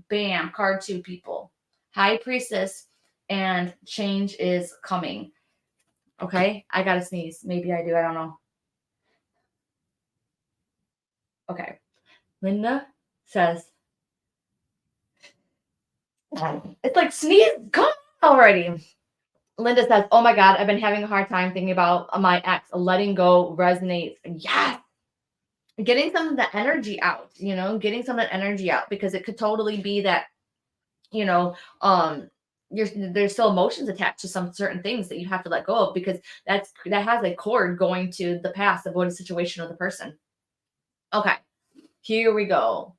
Bam, card 2, people. High Priestess and change is coming. Okay, I gotta sneeze. Maybe I do. I don't know. Okay. Linda says, it's like sneeze. Come on already. Linda says, oh my God, I've been having a hard time thinking about my ex. Letting go resonates. Yes. Getting some of the energy out, getting some of that energy out because it could totally be that, there's still emotions attached to some certain things that you have to let go of because that has a cord going to the past of what a situation of the person. Okay, here we go.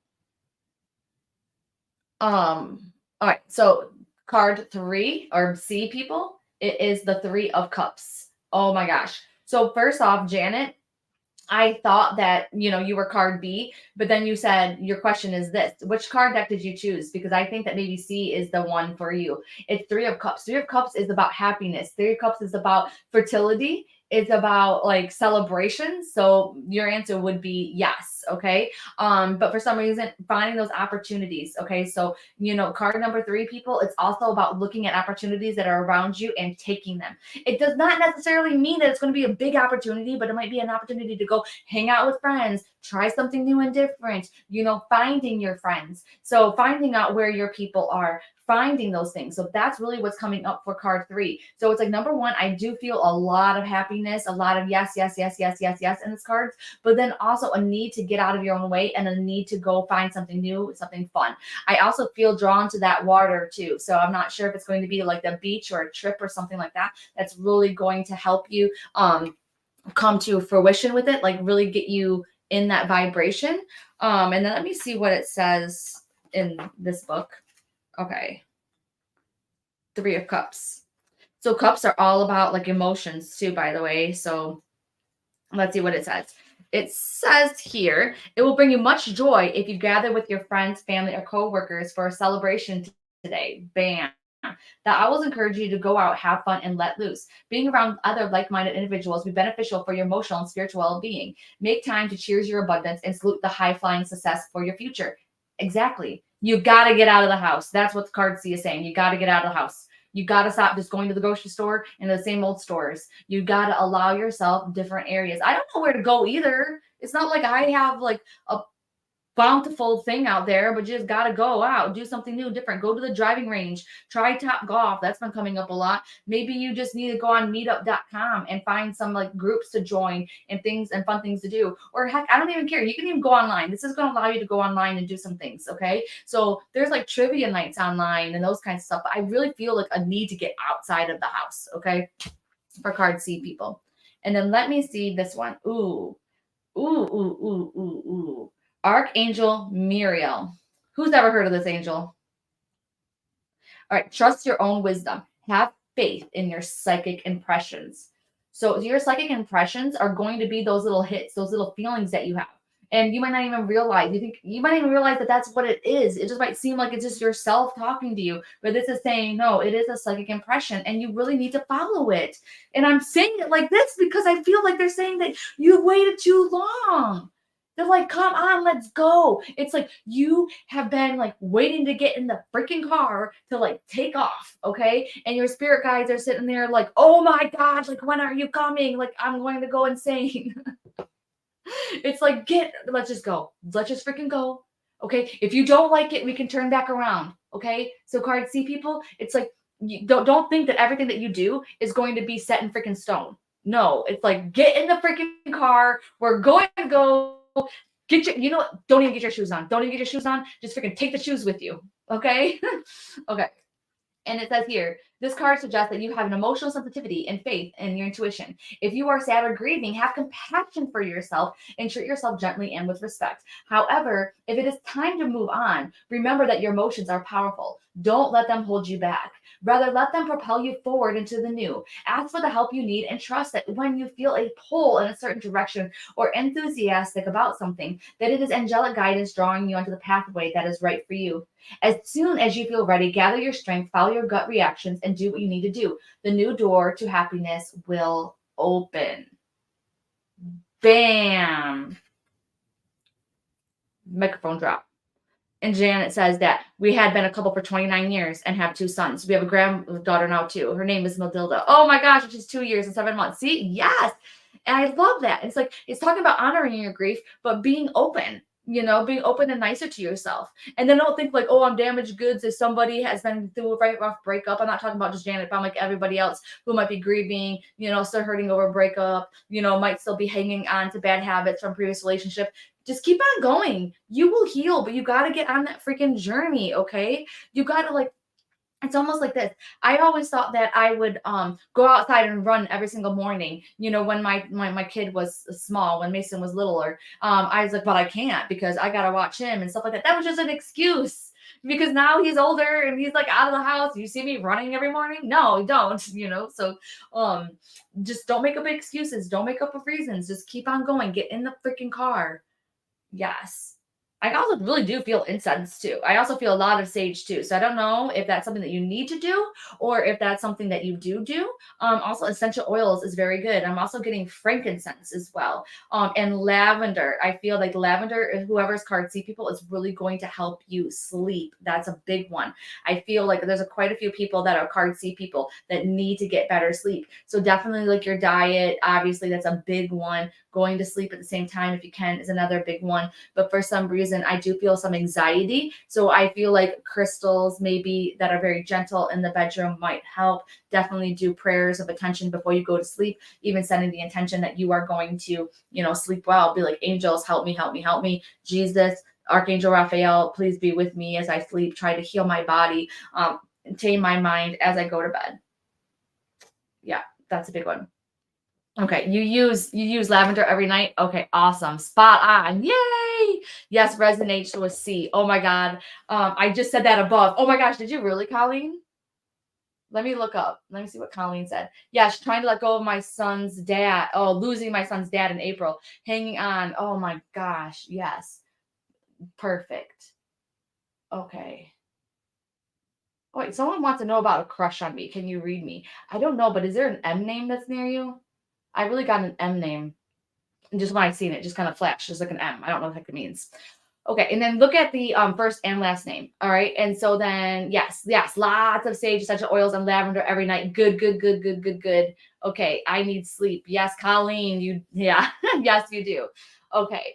All right, so card 3 or C, people, it is the 3 of Cups. Oh my gosh. So first off, Janet, I thought that, you were card B, but then you said your question is this. Which card deck did you choose? Because I think that maybe C is the one for you. It's 3 of Cups. 3 of Cups is about happiness. 3 of Cups is about fertility. It's about like celebration. So your answer would be yes. Okay. But for some reason, finding those opportunities. Okay. So, card number 3, people, it's also about looking at opportunities that are around you and taking them. It does not necessarily mean that it's going to be a big opportunity, but it might be an opportunity to go hang out with friends, try something new and different, finding your friends. So finding out where your people are, finding those things. So that's really what's coming up for card 3. So it's like, number 1, I do feel a lot of happiness, a lot of yes, yes, yes, yes, yes, yes in this cards, but then also a need to get out of your own way and a need to go find something new, something fun. I also feel drawn to that water too. So I'm not sure if it's going to be like the beach or a trip or something like that. That's really going to help you come to fruition with it, like really get you in that vibration. And then let me see what it says in this book. Okay. 3 of Cups. So cups are all about like emotions too, by the way. So let's see what it says. It says here, it will bring you much joy if you gather with your friends, family, or co-workers for a celebration today. Bam. The owls encourage you to go out, have fun, and let loose. Being around other like-minded individuals will be beneficial for your emotional and spiritual well-being. Make time to cheers your abundance and salute the high-flying success for your future. Exactly. You got to get out of the house. That's what the card C is saying. You got to get out of the house. You got to stop just going to the grocery store and the same old stores. You got to allow yourself different areas. I don't know where to go either. It's not like I have like a bountiful thing out there, but you just got to go out, do something new, different. Go to the driving range, try Top Golf. That's been coming up a lot. Maybe you just need to go on meetup.com and find some like groups to join and things and fun things to do. Or heck, I don't even care. You can even go online. This is going to allow you to go online and do some things. Okay. So there's like trivia nights online and those kinds of stuff. But I really feel like a need to get outside of the house. Okay. for card C people. And then let me see this one. Ooh, ooh, ooh, ooh, ooh, ooh. Archangel Muriel. Who's ever heard of this angel? All right, trust your own wisdom. Have faith in your psychic impressions. So your psychic impressions are going to be those little hits, those little feelings that you have. And you might not even realize, you might even realize that that's what it is. It just might seem like it's just yourself talking to you, but this is saying, no, it is a psychic impression and you really need to follow it. And I'm saying it like this because I feel like they're saying that you've waited too long. They're like, come on, let's go. It's like you have been like waiting to get in the freaking car to like take off, okay? And your spirit guides are sitting there like, oh my God, like when are you coming? Like I'm going to go insane. It's like, let's just go. Let's just freaking go. Okay. If you don't like it, we can turn back around. Okay. So card C people, it's like, you don't think that everything that you do is going to be set in freaking stone. No, it's like, get in the freaking car. We're going to go. Get your, don't even get your shoes on. Don't even get your shoes on. Just freaking take the shoes with you. Okay. Okay. And it says here, this card suggests that you have an emotional sensitivity and faith in your intuition. If you are sad or grieving, have compassion for yourself and treat yourself gently and with respect. However, if it is time to move on, remember that your emotions are powerful. Don't let them hold you back. Rather, let them propel you forward into the new. Ask for the help you need and trust that when you feel a pull in a certain direction or enthusiastic about something, that it is angelic guidance drawing you onto the pathway that is right for you. As soon as you feel ready, gather your strength, follow your gut reactions, and do what you need to do. The new door to happiness will open. Bam. Microphone drop. And Janet says that we had been a couple for 29 years and have 2 sons. We have a granddaughter now too. Her name is Matilda. Oh my gosh, she's 2 years and 7 months. See? Yes. And I love that. It's like, it's talking about honoring your grief, but being open, being open and nicer to yourself. And then don't think like, oh, I'm damaged goods if somebody has been through a very rough breakup. I'm not talking about just Janet, but I'm like everybody else who might be grieving, still hurting over a breakup, might still be hanging on to bad habits from previous relationship. Just keep on going. You will heal, but you got to get on that freaking journey, okay? You got to it's almost like this. I always thought that I would go outside and run every single morning. When my kid was small, when Mason was littler, I was like, but I can't because I got to watch him and stuff like that. That was just an excuse because now he's older and he's like out of the house. You see me running every morning? No, don't, So just don't make up excuses. Don't make up reasons. Just keep on going. Get in the freaking car. Yes. I also really do feel incense too. I also feel a lot of sage too. So I don't know if that's something that you need to do or if that's something that you do. Also essential oils is very good. I'm also getting frankincense as well. And lavender. I feel like lavender, whoever's card C people, is really going to help you sleep. That's a big one. I feel like there's quite a few people that are card C people that need to get better sleep. So definitely like your diet, obviously that's a big one. Going to sleep at the same time if you can is another big one. But for some reason, I do feel some anxiety. So I feel like crystals maybe that are very gentle in the bedroom might help. Definitely do prayers of attention before you go to sleep, even setting the intention that you are going to, sleep well. Be like, angels, help me, help me, help me. Jesus, Archangel Raphael, please be with me as I sleep. Try to heal my body, tame my mind as I go to bed. Yeah, that's a big one. Okay, you use lavender every night. Okay, awesome. Spot on. Yay! Yes, resonates with C. Oh my God. I just said that above. Oh my gosh, did you really, Colleen? Let me look up. Let me see what Colleen said. Yeah, she's trying to let go of my son's dad. Oh, losing my son's dad in April. Hanging on. Oh my gosh. Yes. Perfect. Okay. Oh, wait, someone wants to know about a crush on me. Can you read me? I don't know, but is there an M name that's near you? I really got an M name. And just when I seen it, just kind of flashed, just like an M. I don't know what the heck it means. Okay, and then look at the first and last name. All right, and so then yes, lots of sage essential oils and lavender every night. Good. Okay, I need sleep. Yes, Colleen, yes, you do. Okay,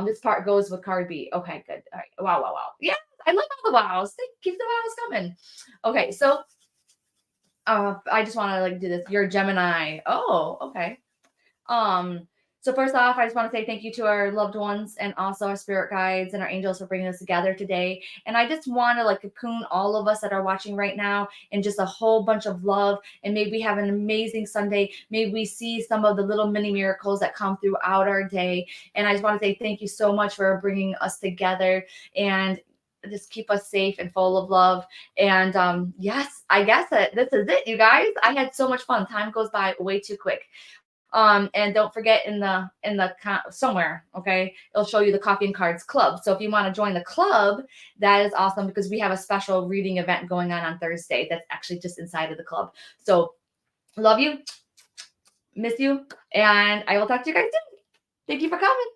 this part goes with card B. Okay, good. All right, wow. Yeah, I love all the wows. Keep the wows coming. Okay, so I just want to do this. You're a Gemini. Oh, okay. So first off, I just want to say thank you to our loved ones and also our spirit guides and our angels for bringing us together today. And I just want to like cocoon all of us that are watching right now in just a whole bunch of love. And may we have an amazing Sunday. May we see some of the little mini miracles that come throughout our day. And I just want to say thank you so much for bringing us together and just keep us safe and full of love. And yes, I guess that this is it, you guys. I had so much fun. Time goes by way too quick. And don't forget somewhere, okay, it'll show you the Coffee and Cards Club. So if you want to join the club, that is awesome because we have a special reading event going on Thursday that's actually just inside of the club. So love you, miss you, and I will talk to you guys soon. Thank you for coming.